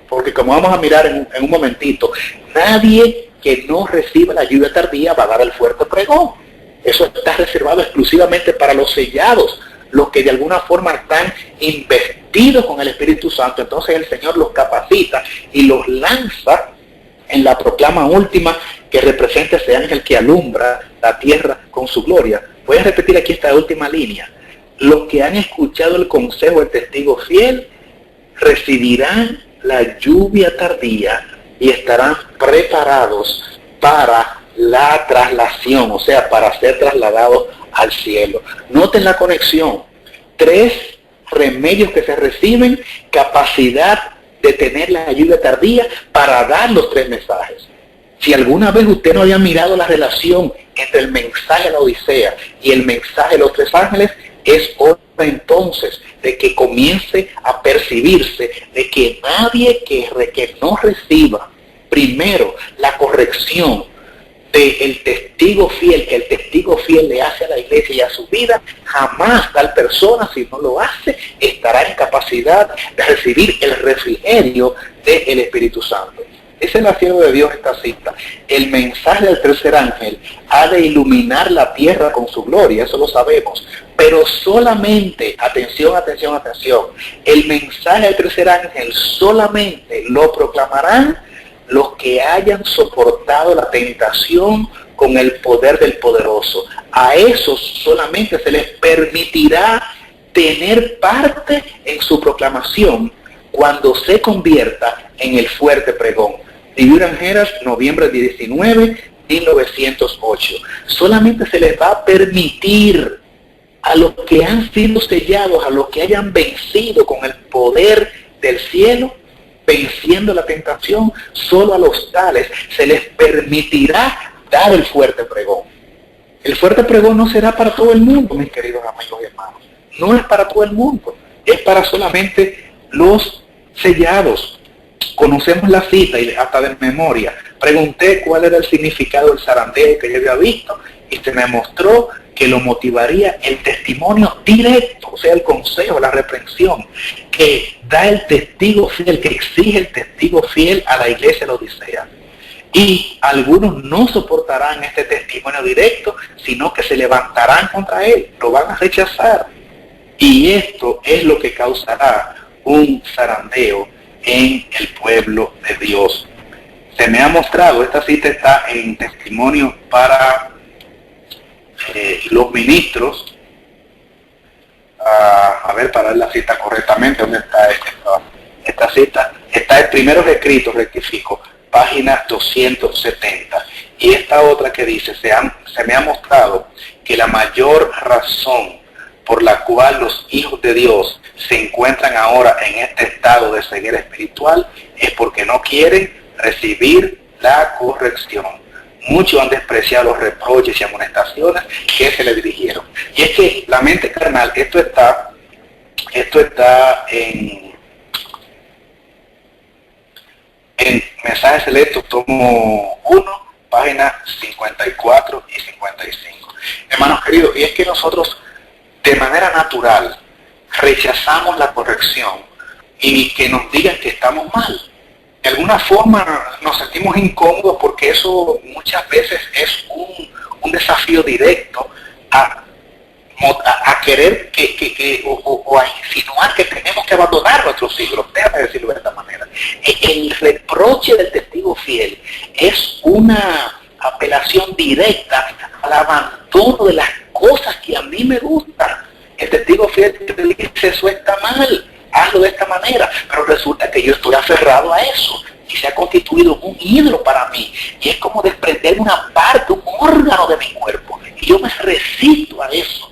Porque como vamos a mirar en un momentito, nadie que no reciba la lluvia tardía va a dar el fuerte pregón. Eso está reservado exclusivamente para los sellados, los que de alguna forma están investidos con el Espíritu Santo. Entonces el Señor los capacita y los lanza en la proclama última que representa ese ángel que alumbra la tierra con su gloria. Voy a repetir aquí esta última línea: los que han escuchado el consejo del testigo fiel recibirán la lluvia tardía y estarán preparados para la traslación, o sea, para ser trasladados al cielo. Noten la conexión: 3 remedios que se reciben, capacidad de tener la lluvia tardía para dar los 3 mensajes. Si alguna vez usted no había mirado la relación entre el mensaje de la Odisea y el mensaje de los 3 ángeles, es hora entonces de que comience a percibirse de que nadie que no reciba primero la corrección del testigo fiel, que el testigo fiel le hace a la iglesia y a su vida, jamás tal persona, si no lo hace, estará en capacidad de recibir el refrigerio del Espíritu Santo. Ese es el siervo de Dios esta cita. El mensaje del tercer ángel ha de iluminar la tierra con su gloria, eso lo sabemos. Pero solamente, atención, atención, atención, el mensaje del tercer ángel solamente lo proclamarán los que hayan soportado la tentación con el poder del poderoso. A esos solamente se les permitirá tener parte en su proclamación cuando se convierta en el fuerte pregón. Divino Angeras, noviembre 19, 1908. Solamente se les va a permitir a los que han sido sellados, a los que hayan vencido con el poder del cielo, venciendo la tentación, solo a los tales se les permitirá dar el fuerte pregón. El fuerte pregón no será para todo el mundo, mis queridos amigos y hermanos. No es para todo el mundo, es para solamente los sellados. Conocemos la cita y hasta de memoria. Pregunté cuál era el significado del zarandeo que yo había visto y se me mostró que lo motivaría el testimonio directo, o sea, el consejo, la reprensión que da el testigo fiel, que exige el testigo fiel a la iglesia de la Odisea. Y algunos no soportarán este testimonio directo, sino que se levantarán contra él, lo van a rechazar. Y esto es lo que causará un zarandeo en el pueblo de Dios. Se me ha mostrado, esta cita está en testimonio para los ministros. A ver, para ver la cita correctamente, ¿dónde está Esta cita está en Primeros Escritos, rectifico, página 270. Y esta otra que dice, se me ha mostrado que la mayor razón por la cual los hijos de Dios se encuentran ahora en este estado de ceguera espiritual es porque no quieren recibir la corrección. Muchos han despreciado los reproches y amonestaciones que se le dirigieron. Y es que la mente carnal, esto está en Mensajes Selectos, tomo 1, páginas 54 y 55. Hermanos queridos, y es que nosotros de manera natural rechazamos la corrección y que nos digan que estamos mal. De alguna forma nos sentimos incómodos porque eso muchas veces es un desafío directo a querer o a insinuar que tenemos que abandonar nuestros hijos. Déjame decirlo de esta manera. El reproche del testigo fiel es una apelación directa al abandono de las cosas que a mí me gustan. El testigo fiel te dice, eso está mal, hazlo de esta manera, pero resulta que yo estoy aferrado a eso y se ha constituido un ídolo para mí, y es como desprender una parte, un órgano de mi cuerpo, y yo me resisto a eso,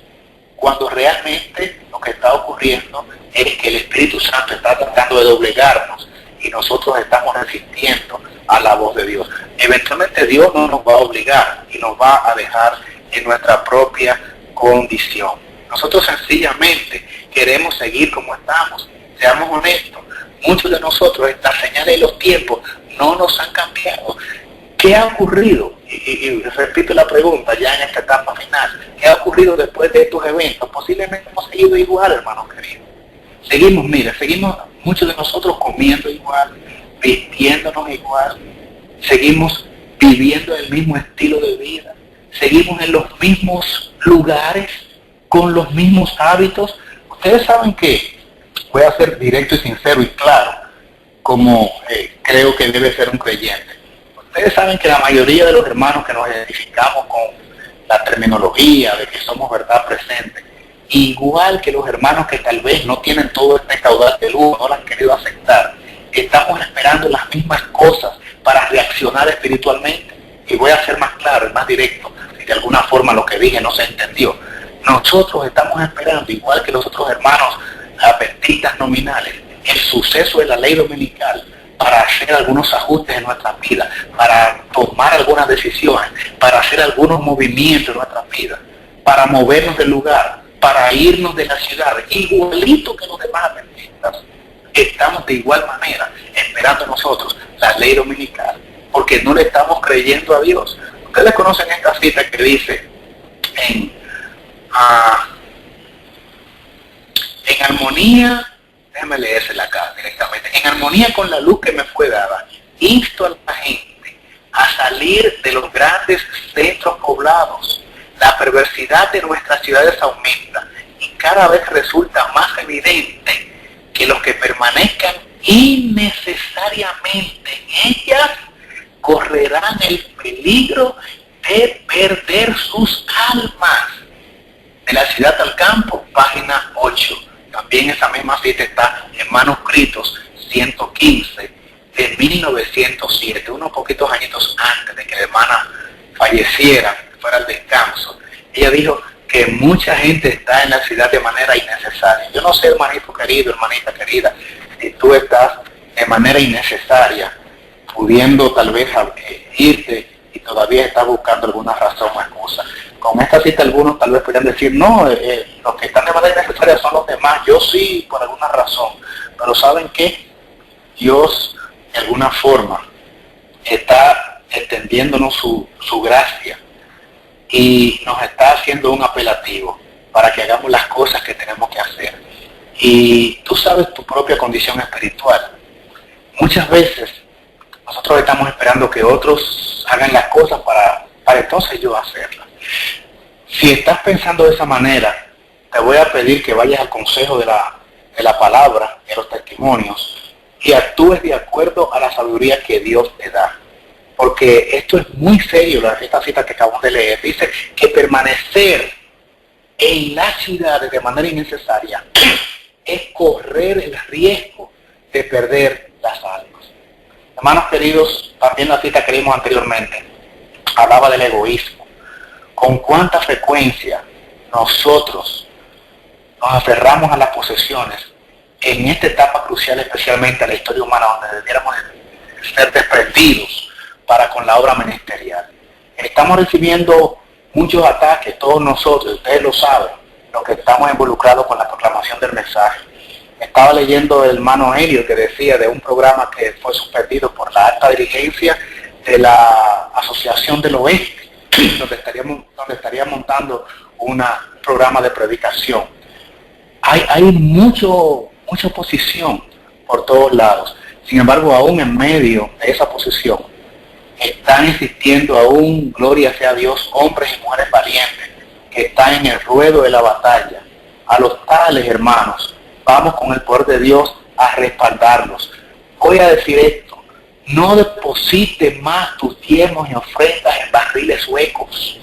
cuando realmente lo que está ocurriendo es que el Espíritu Santo está tratando de doblegarnos y nosotros estamos resistiendo a la voz de Dios. Eventualmente Dios no nos va a obligar y nos va a dejar en nuestra propia condición. Nosotros sencillamente queremos seguir como estamos. Seamos honestos, muchos de nosotros, estas señales de los tiempos no nos han cambiado. ¿Qué ha ocurrido? Y repito la pregunta ya en esta etapa final. ¿Qué ha ocurrido después de estos eventos? Posiblemente hemos seguido igual, hermanos queridos. Seguimos muchos de nosotros comiendo igual, vistiéndonos igual, seguimos viviendo el mismo estilo de vida, seguimos en los mismos lugares, con los mismos hábitos. Ustedes saben que, voy a ser directo y sincero y claro, como creo que debe ser un creyente. Ustedes saben que la mayoría de los hermanos que nos identificamos con la terminología de que somos verdad presente, igual que los hermanos que tal vez no tienen todo este caudal de luz, no lo han querido aceptar, estamos esperando las mismas cosas para reaccionar espiritualmente. Y voy a ser más claro y más directo, si de alguna forma lo que dije no se entendió. Nosotros estamos esperando, igual que los otros hermanos adventistas nominales, el suceso de la ley dominical para hacer algunos ajustes en nuestras vidas, para tomar algunas decisiones, para hacer algunos movimientos en nuestras vidas, para movernos del lugar, para irnos de la ciudad, igualito que los demás adventistas. Estamos de igual manera esperando nosotros la ley dominical, porque no le estamos creyendo a Dios. Ustedes conocen esta cita que dice en armonía, déjame leérsela acá directamente, en armonía con la luz que me fue dada, insto a la gente a salir de los grandes centros poblados. La perversidad de nuestras ciudades aumenta y cada vez resulta más evidente que los que permanezcan innecesariamente en ellas correrán el peligro de perder sus almas. De la ciudad al campo, página 8. También esa misma cita está en Manuscritos 115 de 1907, unos poquitos añitos antes de que la hermana falleciera, fuera al descanso. Ella dijo que mucha gente está en la ciudad de manera innecesaria. Yo no sé, hermanito querido, hermanita querida, si tú estás de manera innecesaria, pudiendo tal vez irte y todavía estás buscando alguna razón o excusa. Con esta cita algunos tal vez podrían decir, no, los que están de manera innecesaria son los demás, yo sí, por alguna razón. Pero ¿saben qué? Dios, de alguna forma, está extendiéndonos su gracia y nos está haciendo un apelativo para que hagamos las cosas que tenemos que hacer. Y tú sabes tu propia condición espiritual. Muchas veces nosotros estamos esperando que otros hagan las cosas para entonces yo hacerlas. Si estás pensando de esa manera, te voy a pedir que vayas al consejo de la palabra, de los testimonios, y actúes de acuerdo a la sabiduría que Dios te da. Porque esto es muy serio, esta cita que acabamos de leer. Dice que permanecer en las ciudades de manera innecesaria es correr el riesgo de perder las almas. Hermanos queridos, también la cita que vimos anteriormente hablaba del egoísmo. Con cuánta frecuencia nosotros nos aferramos a las posesiones en esta etapa crucial, especialmente a la historia humana, donde debiéramos ser desprendidos para con la obra ministerial. Estamos recibiendo muchos ataques, todos nosotros, ustedes lo saben, los que estamos involucrados con la proclamación del mensaje. Estaba leyendo el hermano Helio que decía de un programa que fue suspendido por la alta dirigencia de la Asociación del Oeste, donde estaría montando un programa de predicación. Hay mucha oposición por todos lados. Sin embargo, aún en medio de esa oposición, están existiendo aún, gloria sea a Dios, hombres y mujeres valientes que están en el ruedo de la batalla. A los tales, hermanos, vamos con el poder de Dios a respaldarlos. Voy a decir esto: no deposites más tus diezmos y ofrendas en barriles huecos.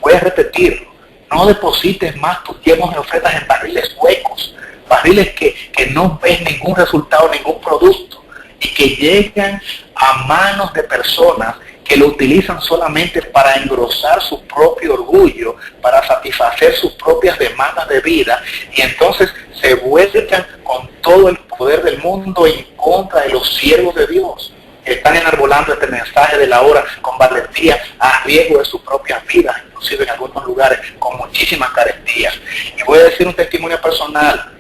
Voy a repetirlo: no deposites más tus diezmos y ofrendas en barriles huecos, barriles que no ves ningún resultado, ningún producto, y que llegan a manos de personas que lo utilizan solamente para engrosar su propio orgullo, para satisfacer sus propias demandas de vida, y entonces se vuelcan con todo el poder del mundo en contra de los siervos de Dios, que están enarbolando este mensaje de la hora con valentía a riesgo de sus propias vidas, inclusive en algunos lugares con muchísimas carestías. Y voy a decir un testimonio personal.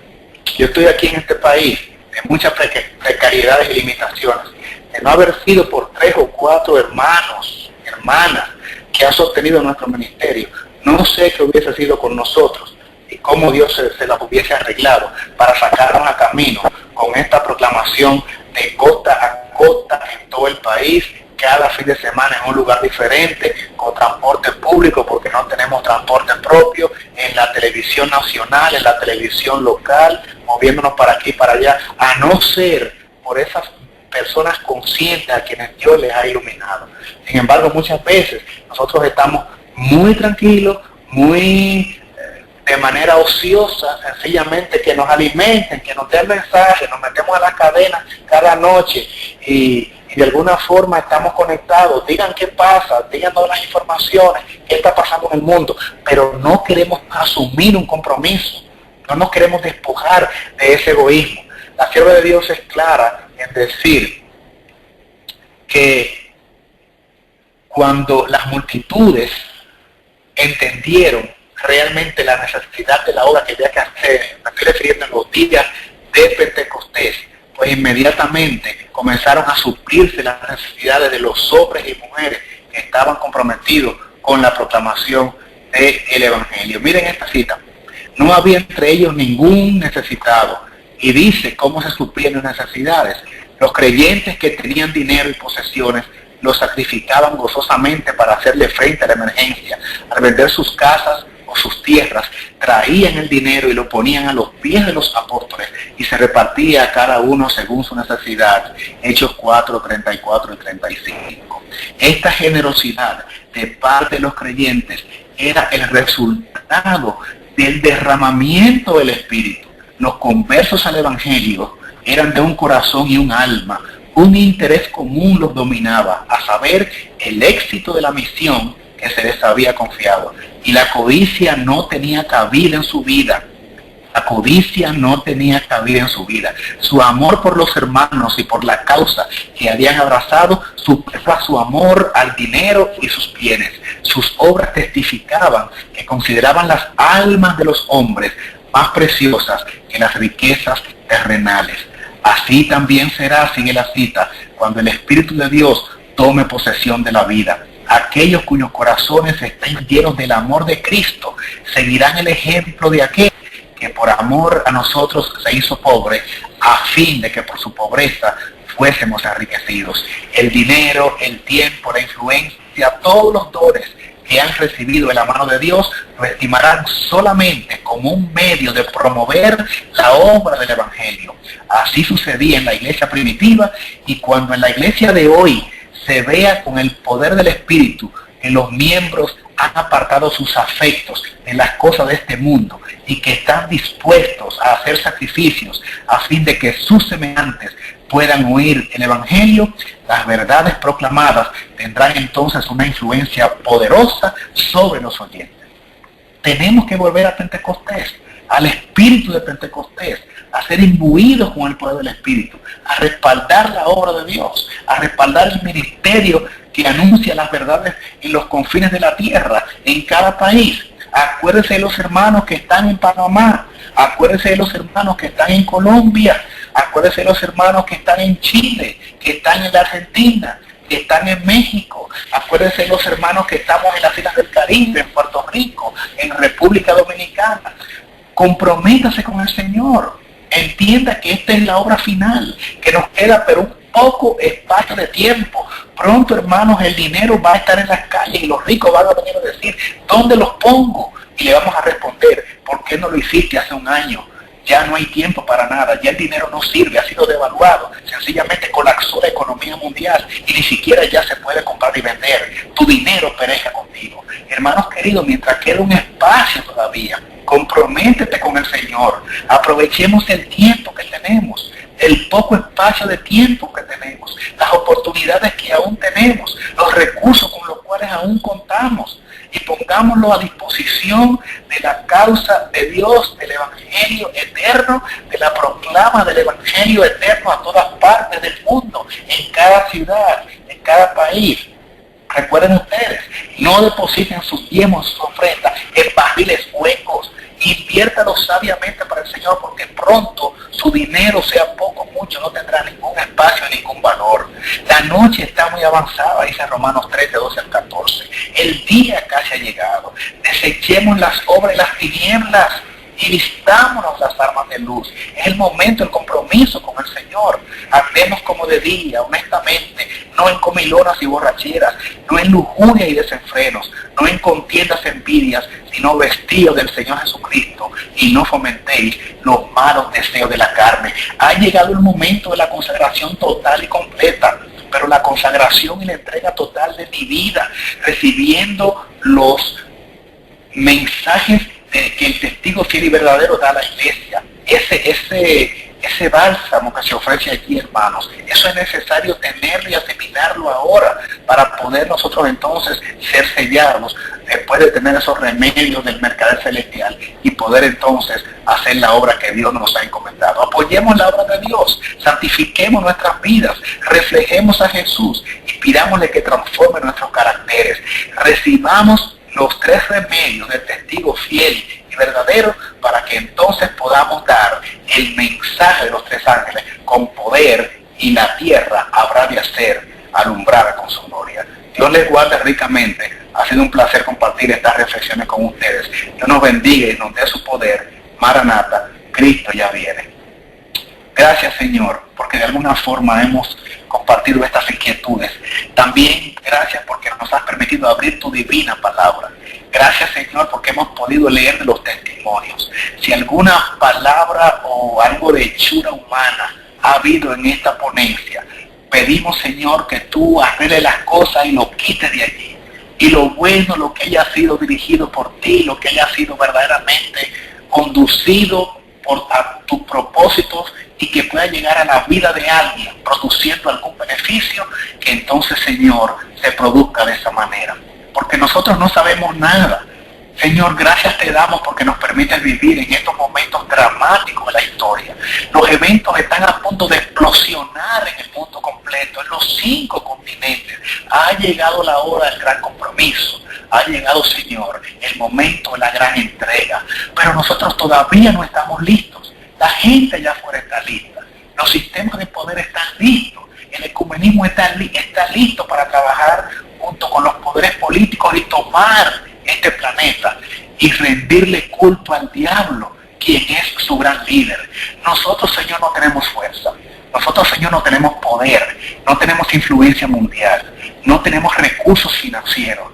Yo estoy aquí en este país de muchas precariedades y limitaciones, de no haber sido por 3 o 4 hermanos, hermanas que han sostenido nuestro ministerio. No sé qué hubiese sido con nosotros y cómo Dios se las hubiese arreglado para sacarnos a camino con esta proclamación de costa a costa en todo el país, cada fin de semana en un lugar diferente, con transporte público porque no tenemos transporte propio, en la televisión nacional, en la televisión local, moviéndonos para aquí y para allá, a no ser por esas personas conscientes a quienes Dios les ha iluminado. Sin embargo, muchas veces nosotros estamos muy tranquilos, muy de manera ociosa, sencillamente que nos alimenten, que nos den mensajes, nos metemos a la cadena cada noche y de alguna forma estamos conectados. Digan qué pasa, digan todas las informaciones, qué está pasando en el mundo, pero no queremos asumir un compromiso, no nos queremos despojar de ese egoísmo. La sierva de Dios es clara en decir que cuando las multitudes entendieron realmente la necesidad de la obra que había que hacer, me estoy refiriendo a los días de Pentecostés, pues inmediatamente comenzaron a suplirse las necesidades de los hombres y mujeres que estaban comprometidos con la proclamación del Evangelio. Miren esta cita: no había entre ellos ningún necesitado, y dice cómo se suplían las necesidades. Los creyentes que tenían dinero y posesiones lo sacrificaban gozosamente para hacerle frente a la emergencia. Al vender sus casas o sus tierras, traían el dinero y lo ponían a los pies de los apóstoles y se repartía a cada uno según su necesidad. Hechos 4, 34 y 35. Esta generosidad de parte de los creyentes era el resultado del derramamiento del Espíritu. Los conversos al Evangelio eran de un corazón y un alma. Un interés común los dominaba, a saber, el éxito de la misión que se les había confiado. Y la codicia no tenía cabida en su vida. La codicia no tenía cabida en su vida. Su amor por los hermanos y por la causa que habían abrazado superaba su amor al dinero y sus bienes. Sus obras testificaban que consideraban las almas de los hombres más preciosas que las riquezas terrenales. Así también será, sigue la cita, cuando el Espíritu de Dios tome posesión de la vida. Aquellos cuyos corazones estén llenos del amor de Cristo seguirán el ejemplo de aquel que por amor a nosotros se hizo pobre, a fin de que por su pobreza fuésemos enriquecidos. El dinero, el tiempo, la influencia, todos los dones que han recibido de la mano de Dios lo estimarán solamente como un medio de promover la obra del Evangelio. Así sucedía en la iglesia primitiva, y cuando en la iglesia de hoy se vea con el poder del Espíritu que los miembros han apartado sus afectos de las cosas de este mundo y que están dispuestos a hacer sacrificios a fin de que sus semejantes puedan oír el Evangelio, las verdades proclamadas tendrán entonces una influencia poderosa sobre los oyentes. Tenemos que volver a Pentecostés, al espíritu de Pentecostés, a ser imbuidos con el poder del Espíritu, a respaldar la obra de Dios, a respaldar el ministerio que anuncia las verdades en los confines de la tierra, en cada país. Acuérdense de los hermanos que están en Panamá, acuérdense de los hermanos que están en Colombia, acuérdense de los hermanos que están en Chile, que están en la Argentina, que están en México, acuérdense de los hermanos que estamos en las islas del Caribe, en Puerto Rico, en República Dominicana. Comprométase con el Señor, entienda que esta es la obra final, que nos queda pero un poco espacio de tiempo. Pronto, hermanos, el dinero va a estar en las calles y los ricos van a venir a decir, ¿dónde los pongo? Y le vamos a responder, ¿por qué no lo hiciste hace un año? Ya no hay tiempo para nada, ya el dinero no sirve, ha sido devaluado, sencillamente colapsó la economía mundial y ni siquiera ya se puede comprar y vender. Tu dinero perezca contigo. Hermanos queridos, mientras queda un espacio todavía, comprométete con el Señor, aprovechemos el tiempo que tenemos, el poco espacio de tiempo que tenemos, las oportunidades que aún tenemos, los recursos con los cuales aún contamos, y pongámoslo a disposición de la causa de Dios, del Evangelio eterno, de la proclama del Evangelio eterno a todas partes del mundo, en cada ciudad, en cada país. Recuerden ustedes, no depositen sus diezmos, sus ofrendas en barriles huecos. Inviértalo sabiamente para el Señor, porque pronto su dinero, sea poco o mucho, no tendrá ningún espacio, ningún valor. La noche está muy avanzada, dice Romanos 13, 12 al 14. El día casi ha llegado. Desechemos las obras y las tinieblas y vistámonos las armas de luz. Es el momento, el compromiso con el Señor. Andemos como de día, honestamente, no en comilonas y borracheras, no en lujuria y desenfrenos, no en contiendas, envidias, sino vestidos del Señor Jesucristo, y no fomentéis los malos deseos de la carne. Ha llegado el momento de la consagración total y completa, pero la consagración y la entrega total de mi vida, recibiendo los mensajes de que el testigo fiel y verdadero da a la iglesia. Ese bálsamo que se ofrece aquí, hermanos, eso es necesario tenerlo y asimilarlo ahora para poder nosotros entonces ser sellados después de tener esos remedios del mercader celestial y poder entonces hacer la obra que Dios nos ha encomendado. Apoyemos la obra de Dios, santifiquemos nuestras vidas, reflejemos a Jesús y pidámosle que transforme nuestros caracteres. Recibamos los 3 remedios del testigo fiel y verdadero para que entonces podamos dar el mensaje de los 3 ángeles con poder, y la tierra habrá de hacer alumbrada con su gloria. Dios les guarde ricamente. Ha sido un placer compartir estas reflexiones con ustedes. Dios nos bendiga y nos dé su poder. Maranata, Cristo ya viene. Gracias, Señor, porque de alguna forma hemos compartido estas inquietudes. También gracias porque nos has permitido abrir tu divina palabra. Gracias, Señor, porque hemos podido leer de los testimonios. Si alguna palabra o algo de hechura humana ha habido en esta ponencia, pedimos, Señor, que tú arregles las cosas y lo quites de allí. Y lo bueno, lo que haya sido dirigido por ti, lo que haya sido verdaderamente conducido a tus propósitos y que pueda llegar a la vida de alguien produciendo algún beneficio, que entonces, Señor, se produzca de esa manera. Porque nosotros no sabemos nada. Señor, gracias te damos porque nos permites vivir en estos momentos dramáticos de la historia. Los eventos están a punto de explosionar en el mundo completo, en los 5 continentes. Ha llegado la hora del gran compromiso. Ha llegado, Señor, el momento de la gran entrega. Pero nosotros todavía no estamos listos. La gente allá afuera está lista. Los sistemas de poder están listos. El ecumenismo está listo para trabajar junto con los poderes políticos y tomar este planeta y rendirle culto al diablo, quien es su gran líder. Nosotros, Señor, no tenemos fuerza. Nosotros, Señor, no tenemos poder, no tenemos influencia mundial, no tenemos recursos financieros.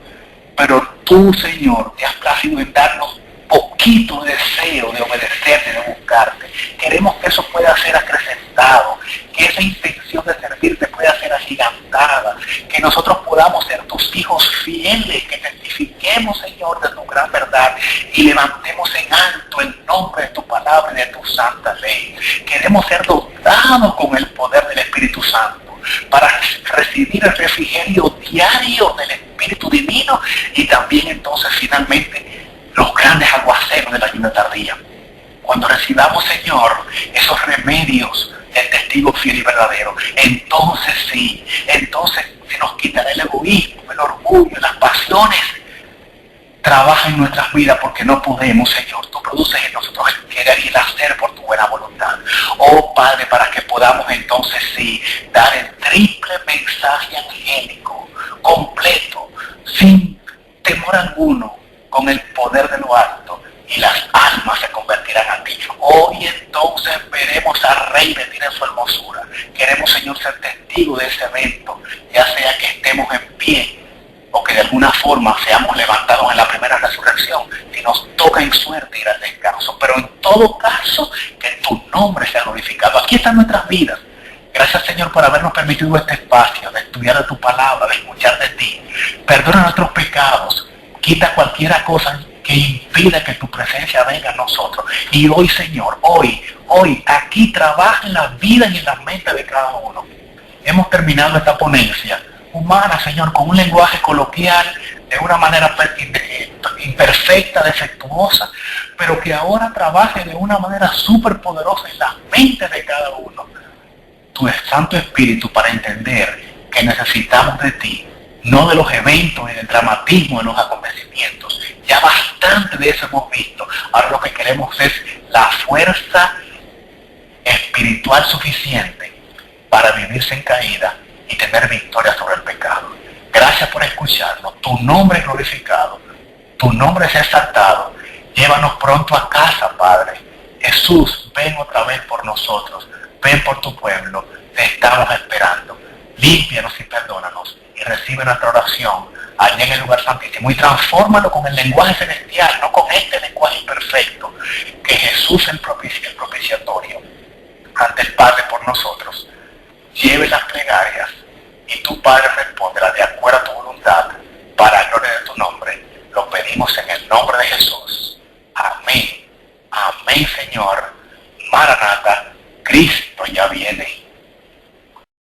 Pero tú, Señor, te has placido en darnos poquito deseo de obedecerte, de buscarte. Queremos que eso pueda ser acrecentado, que esa intención de servirte pueda ser agigantada, que nosotros podamos ser tus hijos fieles, que testifiquemos, Señor, de tu gran verdad y levantemos en alto el nombre de tu palabra y de tu santa ley. Queremos ser dotados con el poder del Espíritu Santo para recibir el refrigerio diario del Espíritu Divino y también entonces finalmente los grandes aguaceros de la lluvia tardía. Cuando recibamos, Señor, esos remedios del testigo fiel y verdadero, entonces sí, entonces se nos quitará el egoísmo, el orgullo, las pasiones. Trabaja en nuestras vidas porque no podemos, Señor. Tú produces en nosotros el querer y el hacer por tu buena voluntad. Oh Padre, para que podamos entonces sí dar el triple mensaje angélico, completo, sin temor alguno, con el poder de lo alto, y las almas se convertirán a ti. Hoy entonces veremos al Rey venir en su hermosura. Queremos, Señor, ser testigos de ese evento, ya sea que estemos en pie o que de alguna forma seamos levantados en la primera resurrección, si nos toca en suerte ir al descanso. Pero en todo caso, que tu nombre sea glorificado. Aquí están nuestras vidas. Gracias, Señor, por habernos permitido este espacio de estudiar de tu palabra, de escuchar de ti. Perdona nuestros pecados. Quita cualquier cosa que impida que tu presencia venga a nosotros. Y hoy, Señor, hoy, aquí trabaja en la vida y en la mente de cada uno. Hemos terminado esta ponencia humana, Señor, con un lenguaje coloquial, de una manera imperfecta, defectuosa, pero que ahora trabaje de una manera súper poderosa en la mente de cada uno. Tu Santo Espíritu, para entender que necesitamos de ti, no de los eventos y del dramatismo de los acontecimientos. Ya bastante de eso hemos visto. Ahora lo que queremos es la fuerza espiritual suficiente para vivir sin caída y tener victoria sobre el pecado. Gracias por escucharnos. Tu nombre es glorificado. Tu nombre es exaltado. Llévanos pronto a casa, Padre. Jesús, ven otra vez por nosotros. Ven por tu pueblo. Te estamos esperando. Límpianos y perdónanos. Y recibe nuestra oración allá en el lugar santísimo. Y transfórmalo con el lenguaje celestial, no con este lenguaje imperfecto. Que Jesús, el propiciatorio, ante el Padre por nosotros, lleve las plegarias y tu Padre responderá de acuerdo a tu voluntad para la gloria de tu nombre. Lo pedimos en el nombre de Jesús. Amén. Amén, Señor. Maranata, Cristo ya viene.